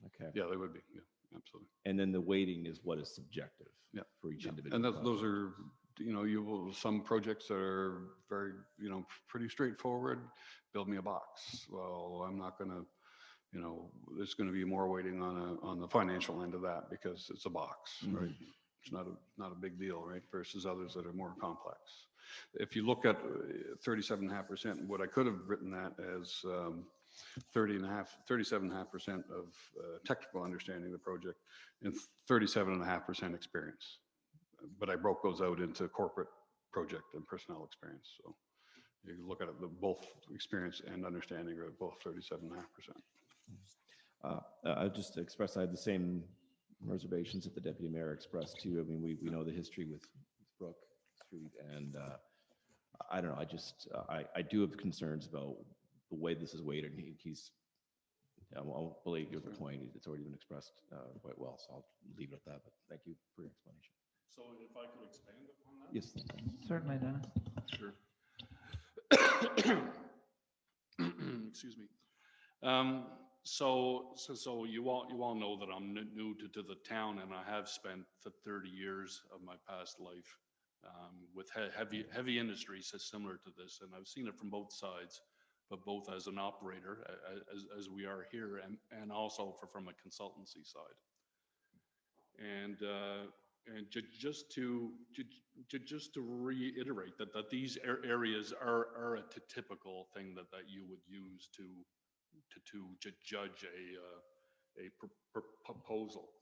Okay. Yeah, they would be. Yeah, absolutely. And then the weighting is what is subjective. Yeah. For each individual. And project. those are, you know, some projects that are very, you know, pretty straightforward. Build me a box. Well, I'm not going to, you know, there's going to be more weighting on the financial end of that because it's a box, right? It's not a big deal, right? Versus others that are more complex. If you look at 37.5%, what I could have written that as 37.5% of technical understanding of the project and 37.5% experience. But I broke those out into corporate, project, and personnel experience. So you can look at it, both experience and understanding are both 37.5%. I just expressed, I had the same reservations that the deputy mayor expressed too. I mean, we know the history with Brook Street, and I don't know, I do have concerns about the way this is weighted. I won't belabor your point. It's already been expressed quite well, so I'll leave it at that, but thank you for your explanation. So if I could expand upon that? Yes. Certainly, Dennis. Sure. Excuse me. So you all know that I'm new to the town, and I have spent the 30 years of my past life with heavy industries similar to this, and I've seen it from both sides, but both as an operator, as we are here, and also from a consultancy side. And just to reiterate that these areas are a typical thing that you would use to judge a proposal.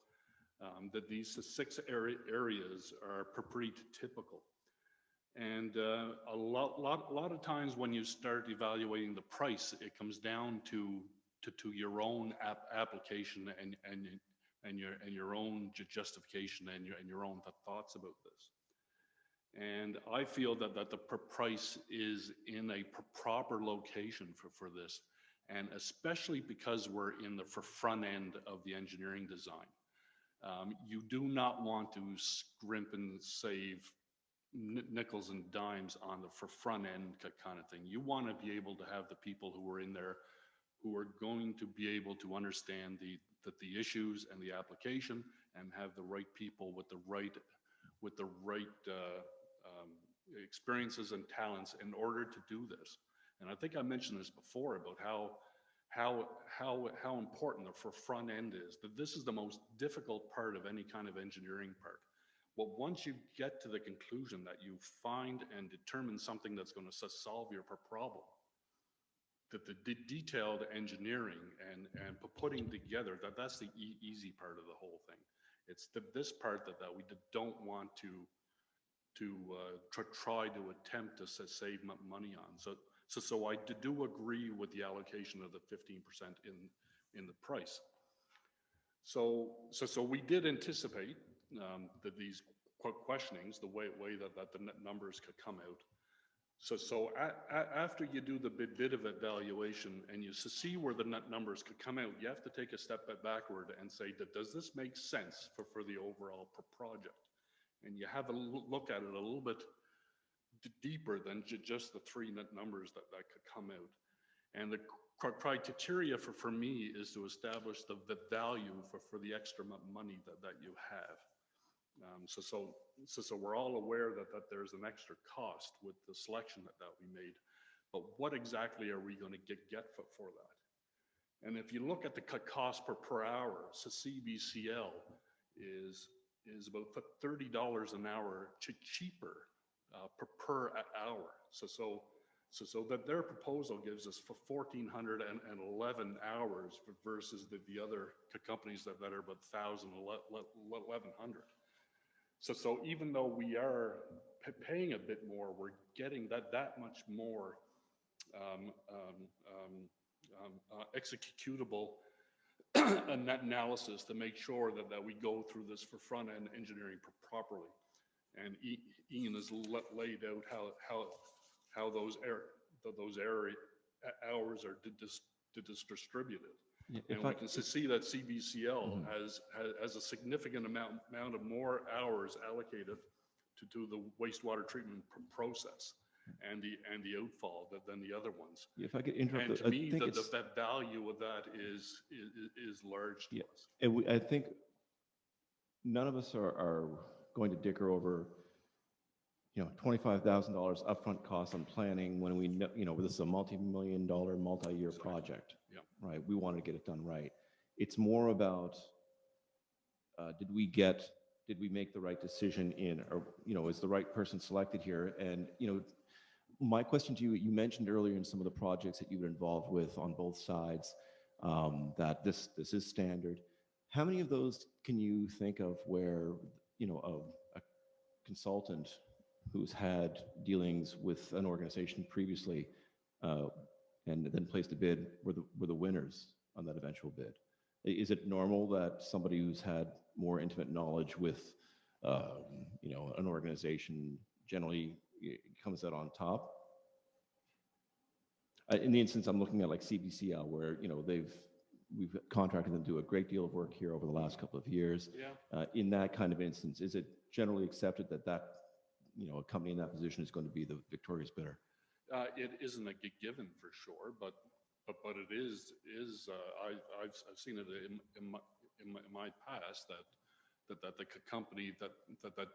That these 6 areas are pretty typical. And a lot of times when you start evaluating the price, it comes down to your own application and your own justification and your own thoughts about this. And I feel that the price is in a proper location for this, and especially because we're in the front end of the engineering design. You do not want to scrimp and save nickels and dimes on the front end kind of thing. You want to be able to have the people who are in there who are going to be able to understand the issues and the application, and have the right people with the right experiences and talents in order to do this. And I think I mentioned this before about how important the front end is. That this is the most difficult part of any kind of engineering part. Well, once you get to the conclusion that you find and determine something that's going to solve your problem, that the detailed engineering and putting together, that's the easy part of the whole thing. It's this part that we don't want to try to attempt to save money on. So I do agree with the allocation of the 15% in the price. So we did anticipate that these questionings, the way that the numbers could come out. So after you do the bit of evaluation and you see where the numbers could come out, you have to take a step backward and say, does this make sense for the overall project? And you have a look at it a little bit deeper than just the 3 numbers that could come out. And the criteria for me is to establish the value for the extra money that you have. So we're all aware that there's an extra cost with the selection that we made, but what exactly are we going to get for that? And if you look at the cost per hour, so CBCL is about $30 an hour cheaper per hour. So that their proposal gives us for 1,411 hours versus the other companies that are about 1,000, 1,100. So even though we are paying a bit more, we're getting that much more executable analysis to make sure that we go through this for front-end engineering properly. And Ian has laid out how those hours are distributed. Yeah, and we can see that CBCL has a significant amount of more hours allocated to the wastewater treatment process and the outfall than the other ones. If I could interrupt, And to me, that value of that is large to us. And I think none of us are going to dicker over, $25,000 upfront costs on planning when we know, this is a multi-million-dollar, multi-year project. Yeah. Right? We want to get it done right. It's more about, did we get did we make the right decision in, or, is the right person selected here? And, my question to you, you mentioned earlier in some of the projects that you were involved with on both sides, that this is standard. How many of those can you think of where, a consultant who's had dealings with an organization previously, and then placed a bid were the winners on that eventual bid? Is it normal that somebody who's had more intimate knowledge with, an organization generally comes out on top? In the instance I'm looking at, like CBCL, where we've contracted them to do a great deal of work here over the last couple of years. Yeah. In that kind of instance, is it generally accepted that a company in that position is going to be the victorious bidder? It isn't a given for sure, but it is. I've seen it in my past that the company that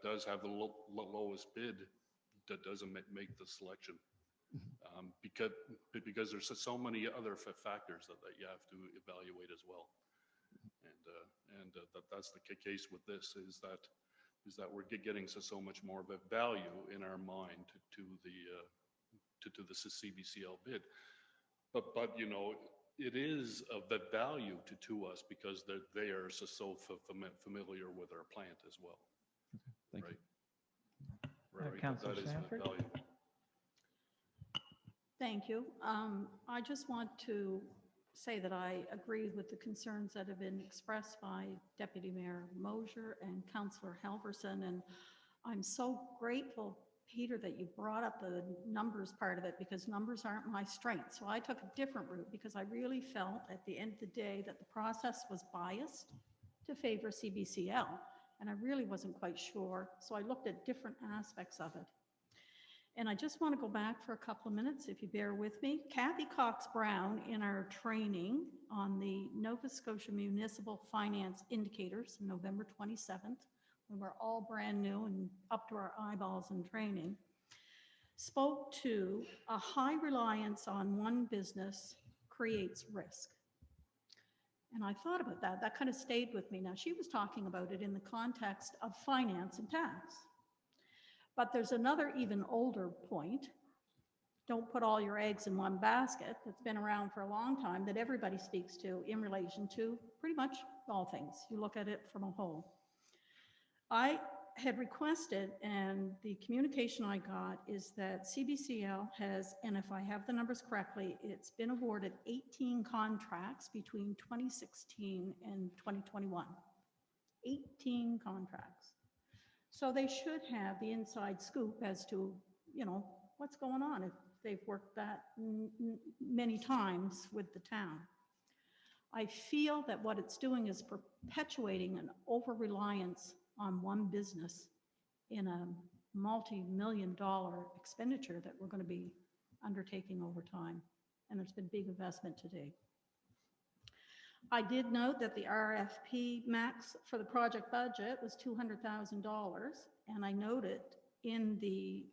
does have the lowest bid that doesn't make the selection, because there's so many other factors that you have to evaluate as well, and that's the case with this is that we're getting so much more of a value in our mind to the CBCL bid, but it is of the value to us because they are so familiar with our plant as well. Thank right. you. Right. Councillor That is Sanford? valuable. Thank you. I just want to say that I agree with the concerns that have been expressed by Deputy Mayor Mosier and Councillor Halverson, and I'm so grateful, Peter, that you brought up the numbers part of it, because numbers aren't my strength. So I took a different route because I really felt at the end of the day that the process was biased to favor CBCL, and I really wasn't quite sure. So I looked at different aspects of it. And I just want to go back for a couple of minutes, if you bear with me. Kathy Cox-Brown, in our training on the Nova Scotia Municipal Finance Indicators, November 27th, when we're all brand new and up to our eyeballs in training, spoke to a high reliance on one business creates risk. And I thought about that. That kind of stayed with me. Now, she was talking about it in the context of finance and tax. But there's another even older point. Don't put all your eggs in one basket. That's been around for a long time, that everybody speaks to in relation to pretty much all things. You look at it from a whole. I had requested, and the communication I got is that CBCL has, and if I have the numbers correctly, it's been awarded 18 contracts between 2016 and 2021. 18 contracts. So they should have the inside scoop as to, what's going on if they've worked that many times with the town. I feel that what it's doing is perpetuating an over-reliance on one business in a multi-million-dollar expenditure that we're going to be undertaking over time. And there's been big investment to date. I did note that the RFP max for the project budget was $200,000, and I noted in the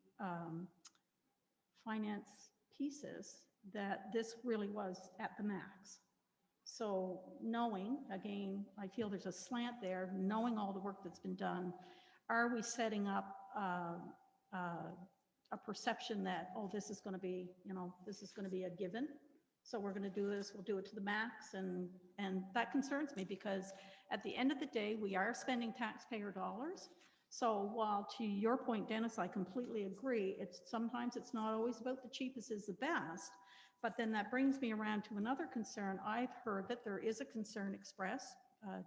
finance pieces that this really was at the max. So knowing, again, I feel there's a slant there, knowing all the work that's been done, are we setting up a perception that, oh, this is going to be, this is going to be a given? So we're going to do this, we'll do it to the max, and that concerns me, because at the end of the day, we are spending taxpayer dollars. So while to your point, Dennis, I completely agree, sometimes it's not always about the cheapest is the best, but then that brings me around to another concern. I've heard that there is a concern expressed,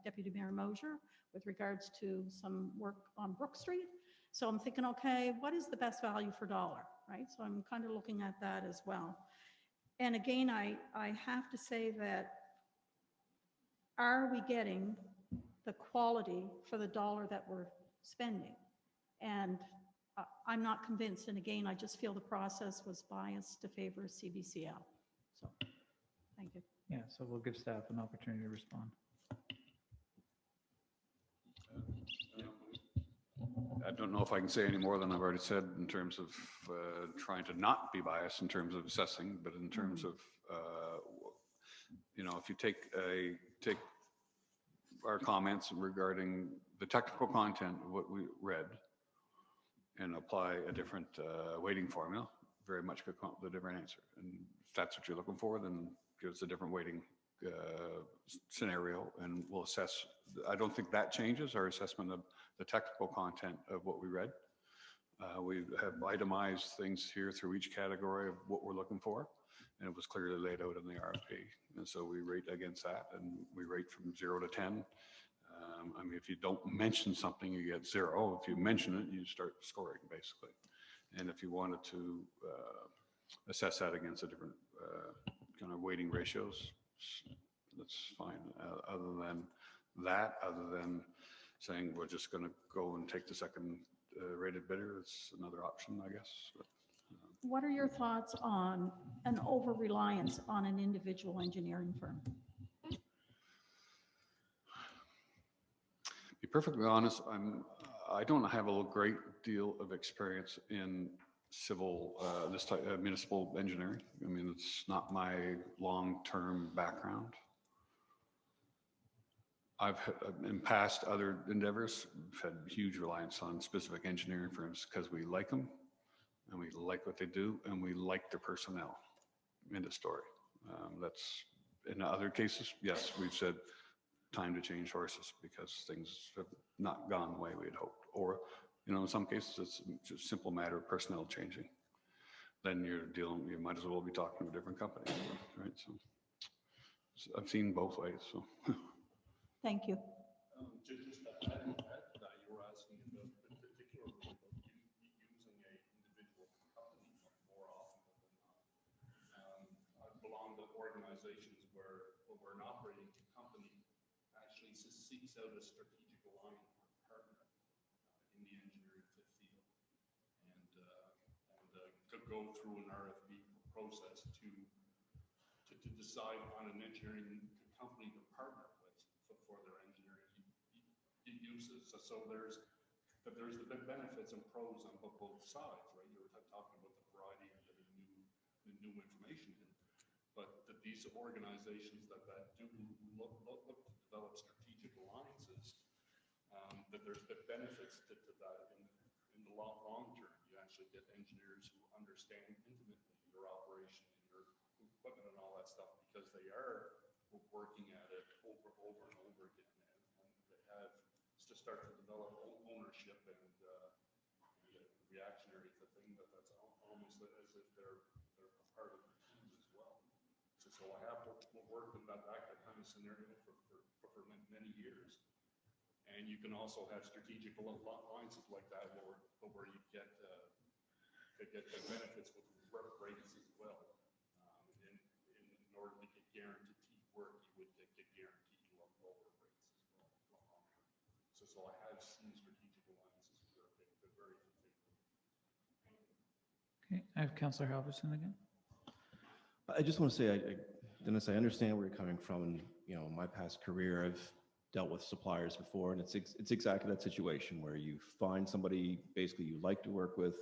Deputy Mayor Mosier, with regards to some work on Brook Street. So I'm thinking, okay, what is the best value for dollar, right? So I'm kind of looking at that as well. And again, I have to say that, are we getting the quality for the dollar that we're spending? And I'm not convinced. And again, I just feel the process was biased to favor CBCL. So, thank you. Yeah, so we'll give staff an opportunity to respond. I don't know if I can say any more than I've already said in terms of trying to not be biased in terms of assessing, but in terms of, if you take our comments regarding the technical content of what we read and apply a different weighting formula, very much could come up with a different answer. And if that's what you're looking for, then give us a different weighting scenario and we'll assess. I don't think that changes our assessment of the technical content of what we read. We have itemized things here through each category of what we're looking for, and it was clearly laid out in the RFP. And so we rate against that, and we rate from 0 to 10. I mean, if you don't mention something, you get 0. If you mention it, you start scoring, basically. And if you wanted to assess that against a different kind of weighting ratios, that's fine. Other than that, other than saying we're just going to go and take the second rated bidder, it's another option, I guess. But, What are your thoughts on an over-reliance on an individual engineering firm? be perfectly honest, I don't have a great deal of experience in civil, this type of municipal engineering. I mean, it's not my long-term background. I've in past other endeavors had huge reliance on specific engineering firms because we like them and we like what they do and we like their personnel. End of story. That's in other cases, yes, we've said time to change horses because things have not gone the way we had hoped. Or, you know, in some cases, it's just a simple matter of personnel changing. Then you might as well be talking to a different company, right? So I've seen both ways, so. Thank you. Just to add to that, you were asking about particularly about using a individual company more often than not. I belong to organizations where an operating company actually seeks out a strategic alliance partner in the engineering field, and could go through an RFP process to decide on an engineering company to partner with for their engineering uses. So there's the benefits and pros on both sides, right? You were talking about the variety of the new information, but these organizations that do look to develop strategic alliances, that there's the benefits to that in the long term. You actually get engineers who understand intimately your operation and your equipment and all that stuff because they are working at it over and over again, and they have to start to develop ownership and reactionary to things that's almost as if they're a part of the team as well. So I have worked in that kind of scenario for many years, and you can also have strategic alliances like that where you get the benefits with rates as well. In order to get guaranteed work, you would get guaranteed lower rates as well. So I have seen strategic alliances where they're very effective. Okay, I have Councillor Halverson again. I just want to say, Dennis, I understand where you're coming from. And, you know, my past career, I've dealt with suppliers before, and it's exactly that situation where you find somebody basically you like to work with,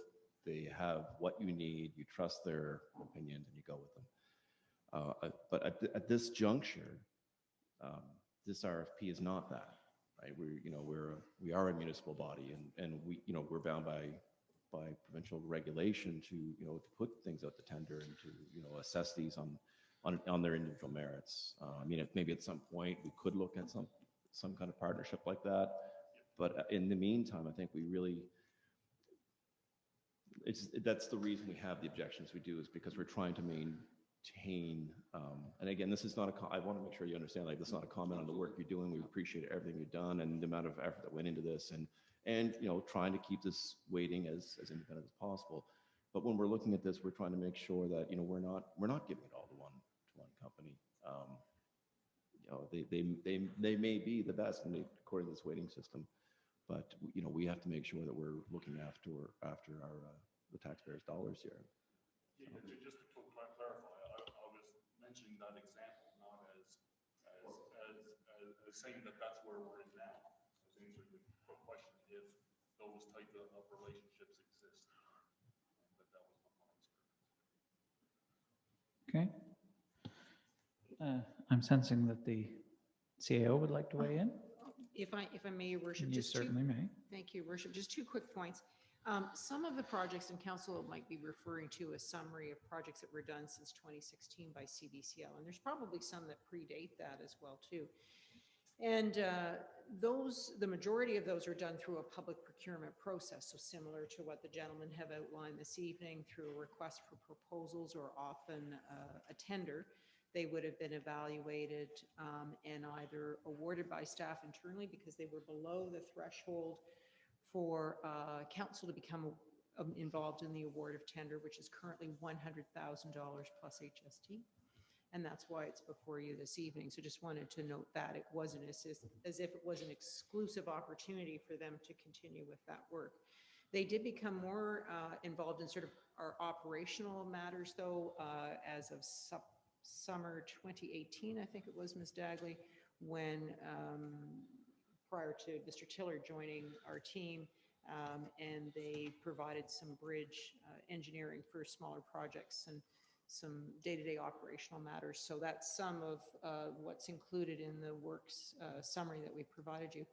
they have what you need, you trust their opinion, and you go with them. But at this juncture, this RFP is not that, right? We are a municipal body, and we're bound by provincial regulation to put things out to tender and to assess these on their individual merits. I mean, maybe at some point we could look at some kind of partnership like that, but in the meantime, I think we really. That's the reason we have the objections we do, is because we're trying to maintain, and again, this is not I want to make sure you understand, like, this is not a comment on the work you're doing. We appreciate everything you've done and the amount of effort that went into this, and trying to keep this weighting as independent as possible. But when we're looking at this, we're trying to make sure that, we're not giving it all to one company. They may be the best according to this weighting system, but we have to make sure that we're looking after our the taxpayers' dollars here. Yeah, just to clarify, I was mentioning that example not as saying that that's where we're in now. I was answering the question if those type of relationships exist. But that was not my experience. Okay. I'm sensing that the CAO would like to weigh in. If I may, Your Worship, You just two, certainly may. thank you, Your Worship, just 2 quick points. Some of the projects, and council might be referring to a summary of projects that were done since 2016 by CBCL, and there's probably some that predate that as well too. And the majority of those are done through a public procurement process. So similar to what the gentlemen have outlined this evening, through a request for proposals or often a tender, they would have been evaluated and either awarded by staff internally because they were below the threshold for council to become involved in the award of tender, which is currently $100,000 plus HST. And that's why it's before you this evening. So just wanted to note that it wasn't as if it was an exclusive opportunity for them to continue with that work. They did become more involved in sort of our operational matters, though, as of summer 2018, I think it was, Ms. Dagley, when prior to Mr. Tiller joining our team, and they provided some bridge engineering for smaller projects and some day-to-day operational matters. So that's some of what's included in the works summary that we provided you.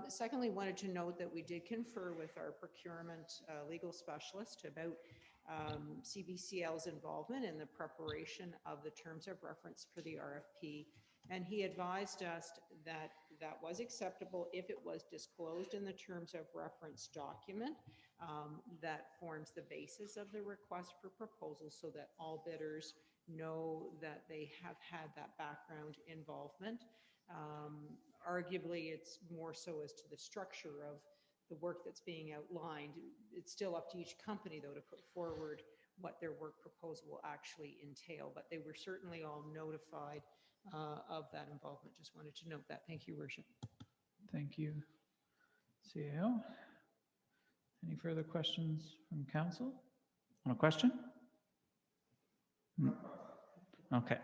Secondly, wanted to note that we did confer with our procurement legal specialist about CBCL's involvement in the preparation of the terms of reference for the RFP. And he advised us that that was acceptable if it was disclosed in the terms of reference document that forms the basis of the request for proposal, so that all bidders know that they have had that background involvement. Arguably, it's more so as to the structure of the work that's being outlined. It's still up to each company, though, to put forward what their work proposal will actually entail, but they were certainly all notified of that involvement. Just wanted to note that. Thank you, Worship. Thank you, CAO. Any further questions from council on a question? Okay.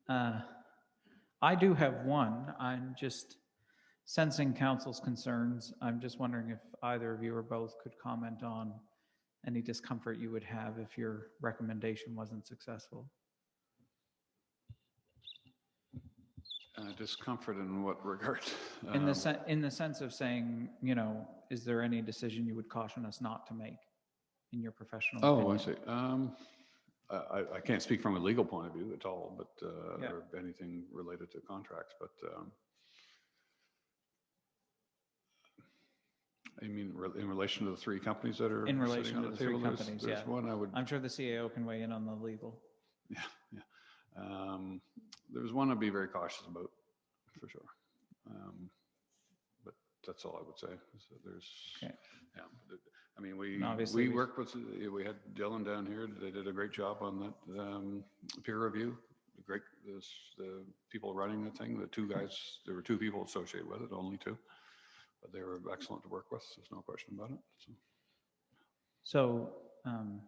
I do have one. I'm just sensing council's concerns. I'm just wondering if either of you or both could comment on any discomfort you would have if your recommendation wasn't successful. Discomfort in what regard? In the sense of saying, you know, is there any decision you would caution us not to make in your professional opinion? I see. I can't speak from a legal point of view at all, but Yeah. or anything related to contracts, but I mean, in relation to the 3 companies that are In relation sitting on to the the 3 table, companies, there's yeah. one I would. I'm sure the CAO can weigh in on the legal. Yeah. There's one I'd be very cautious about, for sure. But that's all I would say. So there's, Okay. yeah. I mean, we obviously worked with, we had Dylan down here. They did a great job on that peer review. The people running the thing, the 2 guys, there were 2 people associated with it, only 2, but they were excellent to work with. There's no question about it. So am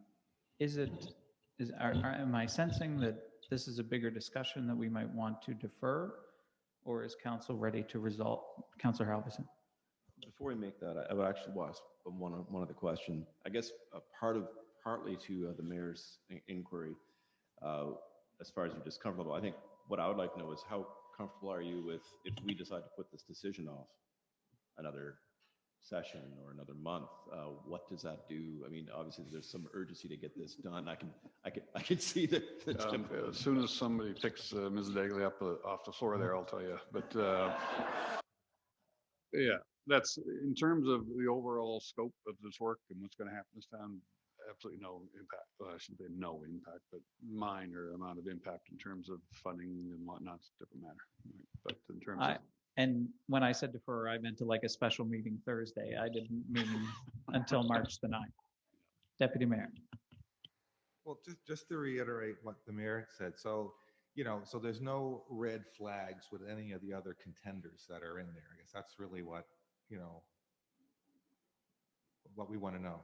I sensing that this is a bigger discussion that we might want to defer, or is council ready to resolve? Councillor Halverson. Before we make that, I would actually ask one other question. I guess partly to the mayor's inquiry, as far as your discomfort level, I think what I would like to know is how comfortable are you with if we decide to put this decision off another session or another month? What does that do? I mean, obviously there's some urgency to get this done. I can see that. As soon as somebody picks Ms. Dagley up off the floor there, I'll tell you. But yeah, that's in terms of the overall scope of this work and what's going to happen this time. Absolutely no impact. Well, I shouldn't say no impact, but minor amount of impact in terms of funding and whatnot. It's a different matter. Right? But in terms of and when I said defer, I meant to like a special meeting Thursday. I didn't mean until March the 9th. Deputy Mayor. Well, just to reiterate what the mayor said, so, you know, so there's no red flags with any of the other contenders that are in there. I guess that's really what, you know, what we want to know.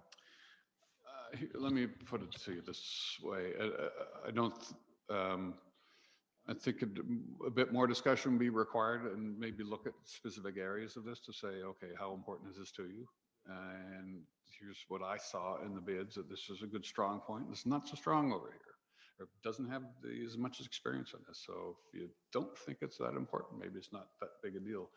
Let me put it to you this way. I don't, I think a bit more discussion would be required, and maybe look at specific areas of this to say, okay, how important is this to you? And here's what I saw in the bids, that this is a good strong point. It's not so strong over here. or doesn't have as much experience on this. So if you don't think it's that important, maybe it's not that big a deal.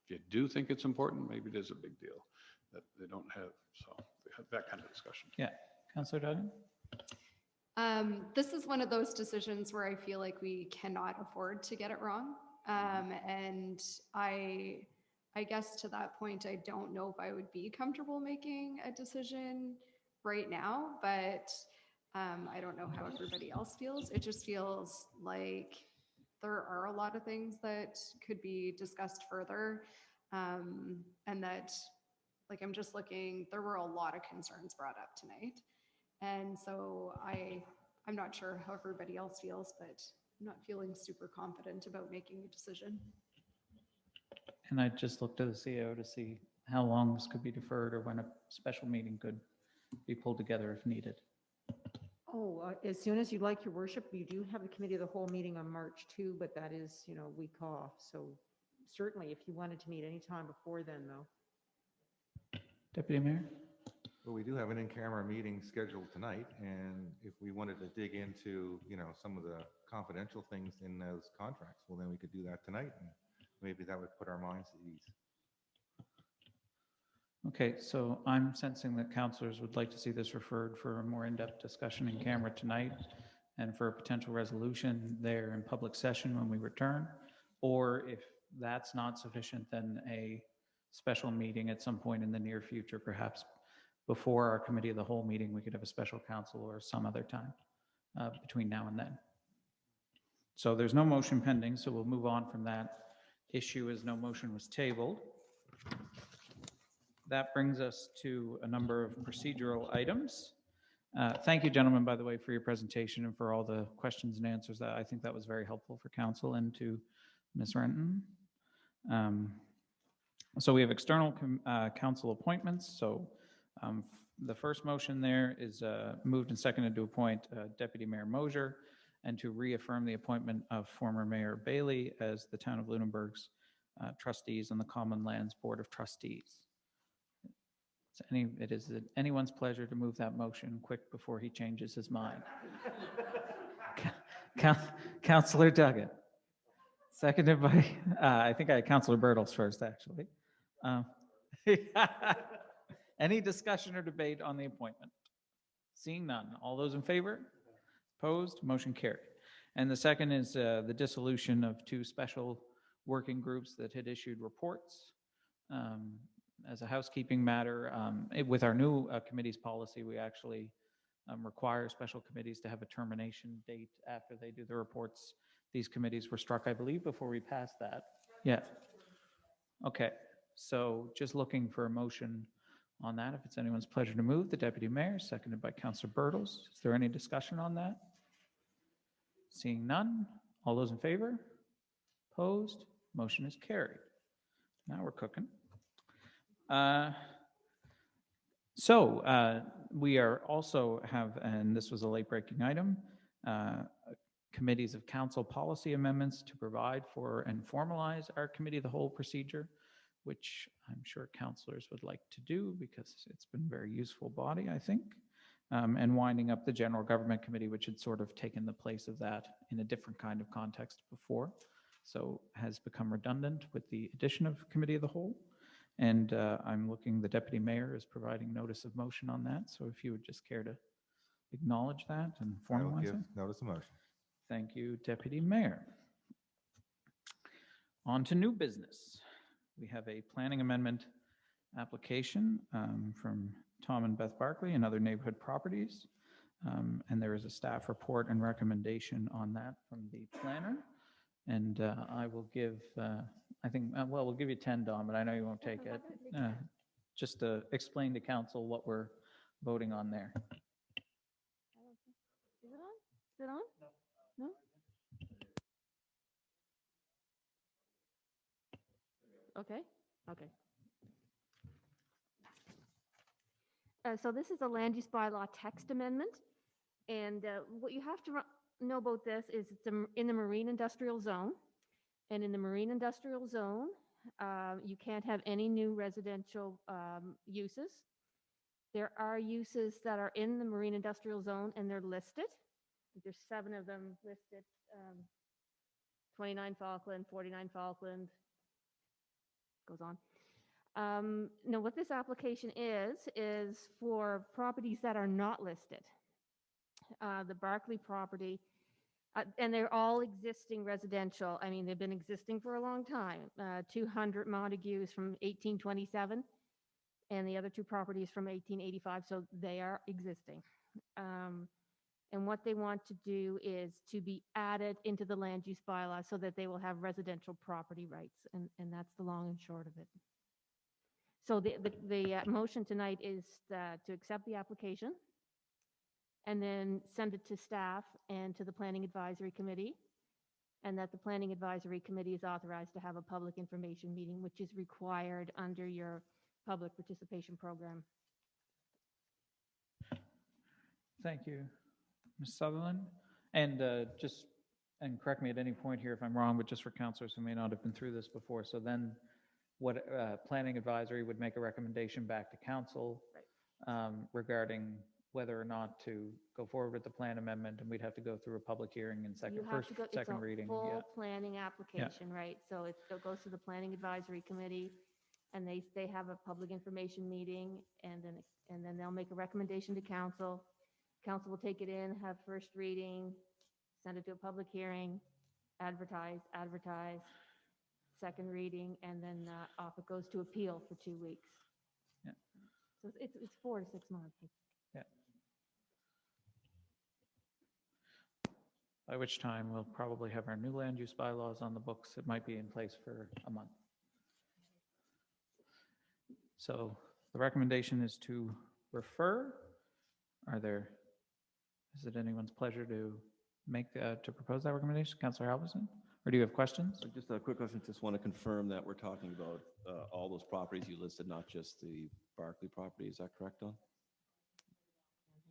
If you do think it's important, maybe it is a big deal that they don't have. So they have that kind of discussion. Yeah, Councillor Duggan? This is one of those decisions where I feel like we cannot afford to get it wrong. And I guess to that point, I don't know if I would be comfortable making a decision right now, but I don't know how everybody else feels. It just feels like there are a lot of things that could be discussed further. And that, like, I'm just looking, there were a lot of concerns brought up tonight. And so I'm not sure how everybody else feels, but I'm not feeling super confident about making a decision. And I just looked to the CEO to see how long this could be deferred or when a special meeting could be pulled together if needed. Oh, as soon as you'd like, your worship, you do have a committee of the whole meeting on March 2, but that is, you know, a week off. So certainly if you wanted to meet any time before then, though. Deputy Mayor? Well, we do have an in-camera meeting scheduled tonight, and if we wanted to dig into, you know, some of the confidential things in those contracts, well, then we could do that tonight, and maybe that would put our minds at ease. Okay, so I'm sensing that councillors would like to see this referred for a more in-depth discussion in camera tonight and for a potential resolution there in public session when we return. Or if that's not sufficient, then a special meeting at some point in the near future, perhaps before our committee of the whole meeting, we could have a special council or some other time between now and then. So there's no motion pending, so we'll move on from that issue as no motion was tabled. That brings us to a number of procedural items. Thank you, gentlemen, by the way, for your presentation and for all the questions and answers. I think that was very helpful for council and to Ms. Renton. So we have external council appointments. So the first motion there is moved and seconded to appoint Deputy Mayor Mosier and to reaffirm the appointment of former Mayor Bailey as the town of Lunenburg's trustees on the Common Lands Board of Trustees. It is anyone's pleasure to move that motion quick before he changes his mind. Councillor Duggan. Seconded by, I think I had Councillor Bertels first, actually. Any discussion or debate on the appointment? Seeing none. All those in favor? Opposed? Motion carried. And the second is the dissolution of two special working groups that had issued reports. As a housekeeping matter, with our new committee's policy, we actually require special committees to have a termination date after they do the reports. These committees were struck, I believe, before we passed that. Yeah. Okay. So just looking for a motion on that. If it's anyone's pleasure to move, the Deputy Mayor, seconded by Councillor Bertels. Is there any discussion on that? Seeing none. All those in favor? Opposed? Motion is carried. Now we're cooking. We are also have, and this was a late breaking item, committees of council policy amendments to provide for and formalize our committee of the whole procedure, which I'm sure councillors would like to do because it's been a very useful body, I think, and winding up the general government committee, which had sort of taken the place of that in a different kind of context before, so has become redundant with the addition of committee of the whole. And I'm looking, the Deputy Mayor is providing notice of motion on that. So if you would just care to acknowledge that and formalize it. Notice of motion. Thank you, Deputy Mayor. On to new business. We have a planning amendment application from Tom and Beth Barkley and other neighborhood properties. And there is a staff report and recommendation on that from the planner. And I will give, I think, well, we'll give you 10, Don, but I know you won't take it. Just to explain to council what we're voting on there. Is it on? Is it on? No? Okay, okay. So this is a land use bylaw text amendment. And what you have to know about this is it's in the marine industrial zone. And in the marine industrial zone, you can't have any new residential uses. There are uses that are in the marine industrial zone and they're listed. there's 7 of them listed, 29 Falkland, 49 Falkland, goes on. No, what this application is for properties that are not listed. The Barclay property, and they're all existing residential. I mean, they've been existing for a long time. 200 Montagues from 1827, and the other 2 properties from 1885, so they are existing. And what they want to do is to be added into the land use bylaw so that they will have residential property rights, and that's the long and short of it. So the motion tonight is to accept the application and then send it to staff and to the Planning Advisory Committee, and that the Planning Advisory Committee is authorized to have a public information meeting, which is required under your public participation program. Thank you, Ms. Sutherland. And and correct me at any point here if I'm wrong, but just for counselors who may not have been through this before. So then what Planning Advisory would make a recommendation back to council regarding whether or not to go forward with the plan amendment, and we'd have to go through a public hearing and second reading. Full planning application, right? So it goes to the Planning Advisory Committee, and they have a public information meeting, and then they'll make a recommendation to council. Council will take it in, have first reading, send it to a public hearing, advertise, second reading, and then off it goes to appeal for 2 weeks. Yeah. So it's 4 to 6 months. Yeah. By which time we'll probably have our new land use bylaws on the books. It might be in place for a month. So the recommendation is to refer. Is it anyone's pleasure to propose that recommendation? Councillor Halverson? Or do you have questions? Just a quick question. Just want to confirm that we're talking about all those properties you listed, not just the Barclay property. Is that correct, Don?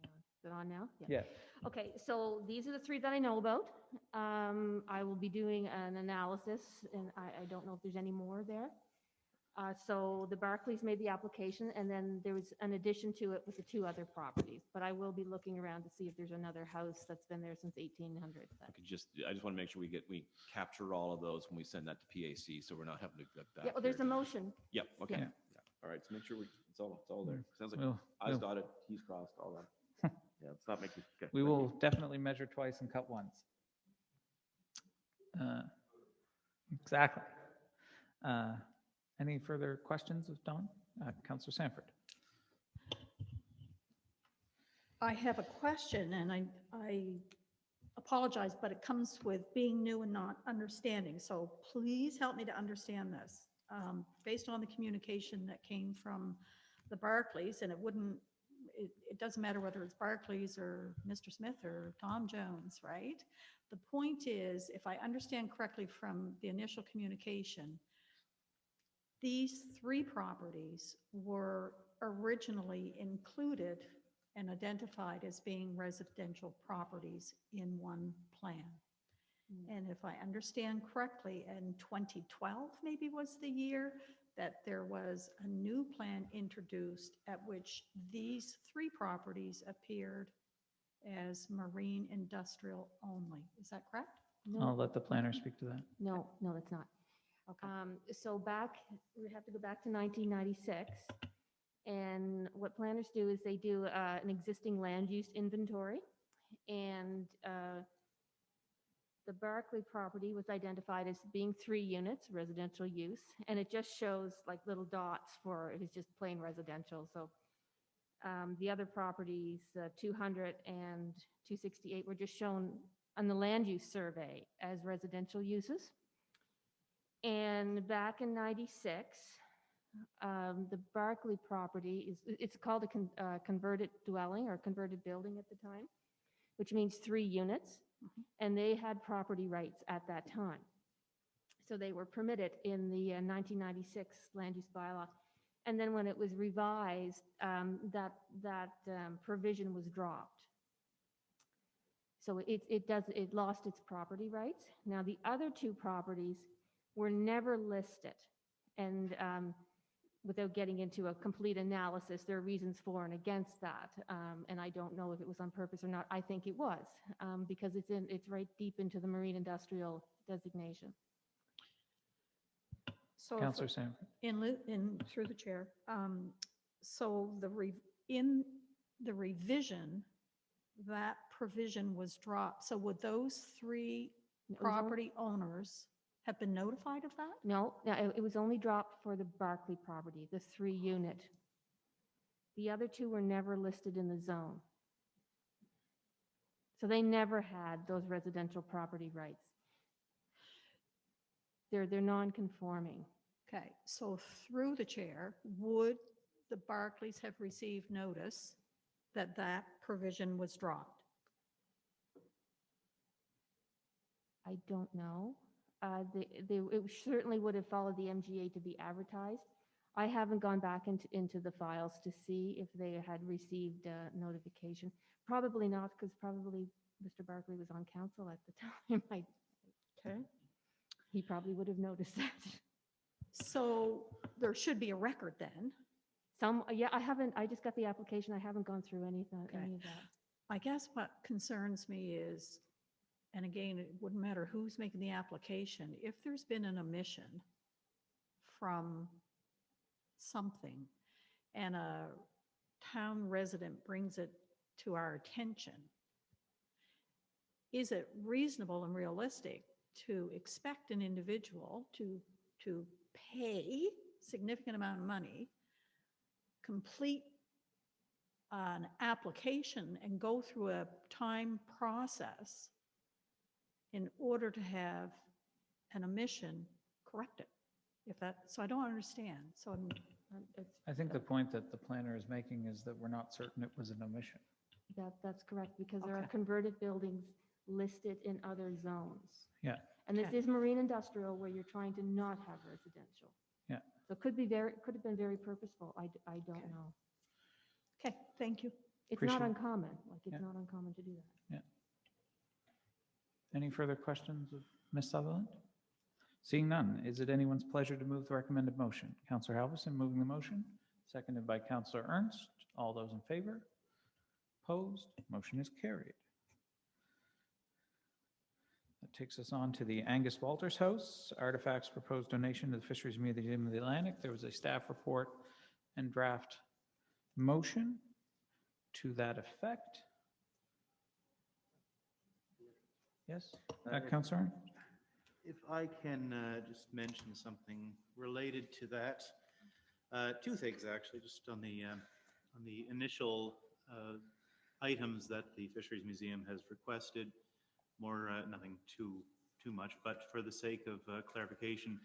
Is it on now? Yeah. Okay, so these are the 3 that I know about. I will be doing an analysis, and I don't know if there's any more there. So the Barclays made the application, and then there was an addition to it with the 2 other properties. But I will be looking around to see if there's another house that's been there since 1800. I just want to make sure we capture all of those when we send that to PAC, so we're not having to get back. Yeah, well, there's a motion. Yep. Okay. Yeah. All right. So make sure it's all there. Sounds like We'll- I's dotted, T's crossed, all that. Yeah, it's not making. Okay. We will definitely measure twice and cut once. Exactly. Any further questions of Don? Councillor Sanford. I have a question, and I apologize, but it comes with being new and not understanding. So please help me to understand this. Based on the communication that came from the Barclays, and it doesn't matter whether it's Barclays or Mr. Smith or Tom Jones, right? The point is, if I understand correctly from the initial communication, these 3 properties were originally included and identified as being residential properties in one plan. And if I understand correctly, in 2012 maybe was the year that there was a new plan introduced at which these 3 properties appeared as marine industrial only. Is that correct? I'll let the planner speak to that. No, that's not. Okay. So we have to go back to 1996. And what planners do is they do an existing land use inventory. And the Barclay property was identified as being 3 units, residential use. And it just shows like little dots for, it was just plain residential. So the other properties, 200 and 268, were just shown on the land use survey as residential uses. And back in 96, the Barclay property it's called a converted dwelling or converted building at the time, which means 3 units. And they had property rights at that time. So they were permitted in the 1996 land use bylaw. And then when it was revised, that provision was dropped. So it lost its property rights. Now the other 2 properties were never listed. And without getting into a complete analysis, there are reasons for and against that. And I don't know if it was on purpose or not. I think it was, because it's right deep into the marine industrial designation. So if- Councillor Sam. through the chair, so in the revision, that provision was dropped. So would those three It was on- property owners have been notified of that? No, it was only dropped for the Barclay property, the 3-unit. The other two were never listed in the zone. So they never had those residential property rights. They're non-conforming. Okay, so through the chair, would the Barclays have received notice that that provision was dropped? I don't know. It certainly would have followed the MGA to be advertised. I haven't gone back into the files to see if they had received notification. Probably not, because probably Mr. Barclay was on council at the time. Okay. He probably would have noticed that. So there should be a record then. Yeah, I just got the application. I haven't gone through any of that. I guess what concerns me is, and again, it wouldn't matter who's making the application, if there's been an omission from something and a town resident brings it to our attention, is it reasonable and realistic to expect an individual to pay significant amount of money, complete an application, and go through a time process in order to have an omission corrected? So I don't understand. So I think the point that the planner is making is that we're not certain it was an omission. That's correct, because there are Okay. converted buildings listed in other zones. Yeah. And this Okay. is marine industrial, where you're trying to not have residential. Yeah. So it could have been very purposeful. I don't Okay. know. Okay, thank you. It's not Appreciate it. uncommon, it's Yeah. not uncommon to do that. Any further questions of Ms. Sutherland? Seeing none, is it anyone's pleasure to move the recommended motion? Councillor Halverson moving the motion, seconded by Councillor Ernst. All those in favor? Opposed? Motion is carried. That takes us on to the Angus Walters House, artifacts proposed donation to the Fisheries Museum of the Atlantic. There was a staff report and draft motion to that effect. Yes, Councillor Ernst? If I can just mention something related to that. Two things, actually, just on the initial items that the Fisheries Museum has requested. More, nothing too much, but for the sake of clarification,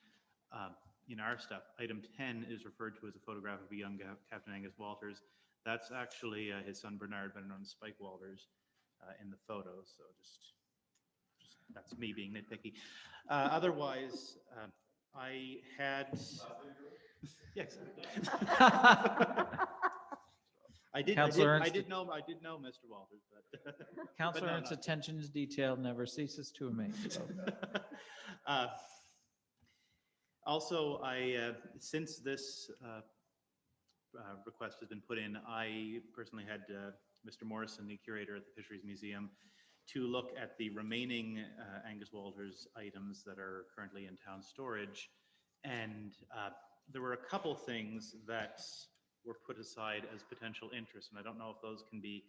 in our stuff, item 10 is referred to as a photograph of a young Captain Angus Walters. That's actually his son Bernard, better known as Spike Walters, in the photo. So just that's me being nitpicky. Otherwise, I had. Yes. I did know Mr. Walters, but Councillor but no, Ernst's not- attention to detail never ceases to amaze. So. Also, since this request has been put in, I personally had Mr. Morrison, the curator at the Fisheries Museum, to look at the remaining Angus Walters items that are currently in town storage. And there were a couple things that were put aside as potential interest, and I don't know if those can be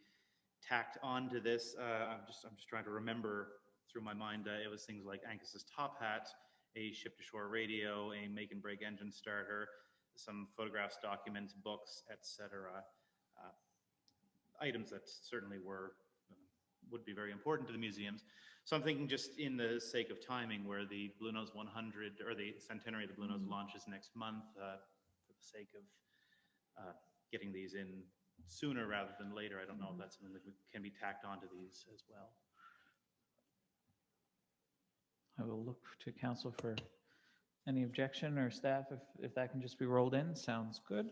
tacked onto this. I'm just trying to remember through my mind. It was things like Angus's top hat, a ship-to-shore radio, a make-and-break engine starter, some photographs, documents, books, etc. Items that certainly would be very important to the museums. So I'm thinking, just in the sake of timing, where the Blue Nose 100 or the centenary of the Blue Nose launches next month, for the sake of getting these in sooner rather than later, I don't know if that's something that can be tacked onto these as well. I will look to council for any objection, or staff, if that can just be rolled in. Sounds good.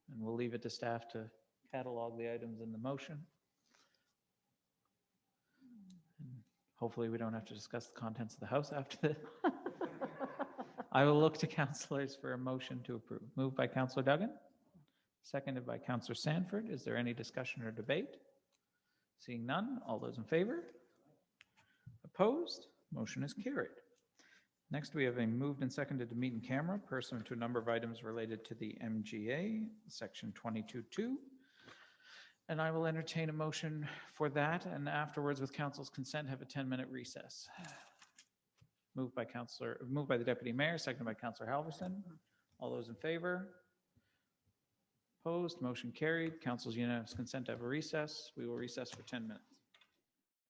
And we'll leave it to staff to catalog the items in the motion. And hopefully we don't have to discuss the contents of the house after this. I will look to councillors for a motion to approve. Moved by Councillor Duggan, seconded by Councillor Sanford. Is there any discussion or debate? Seeing none, all those in favor? Opposed? Motion is carried. Next, we have a moved and seconded to meet in camera pursuant to a number of items related to the MGA, section 22.2. And I will entertain a motion for that, and afterwards, with council's consent, have a 10-minute recess. Moved by the Deputy Mayor, seconded by Councillor Halverson. All those in favor? Opposed? Motion carried. Council's unanimous consent to have a recess. We will recess for 10 minutes.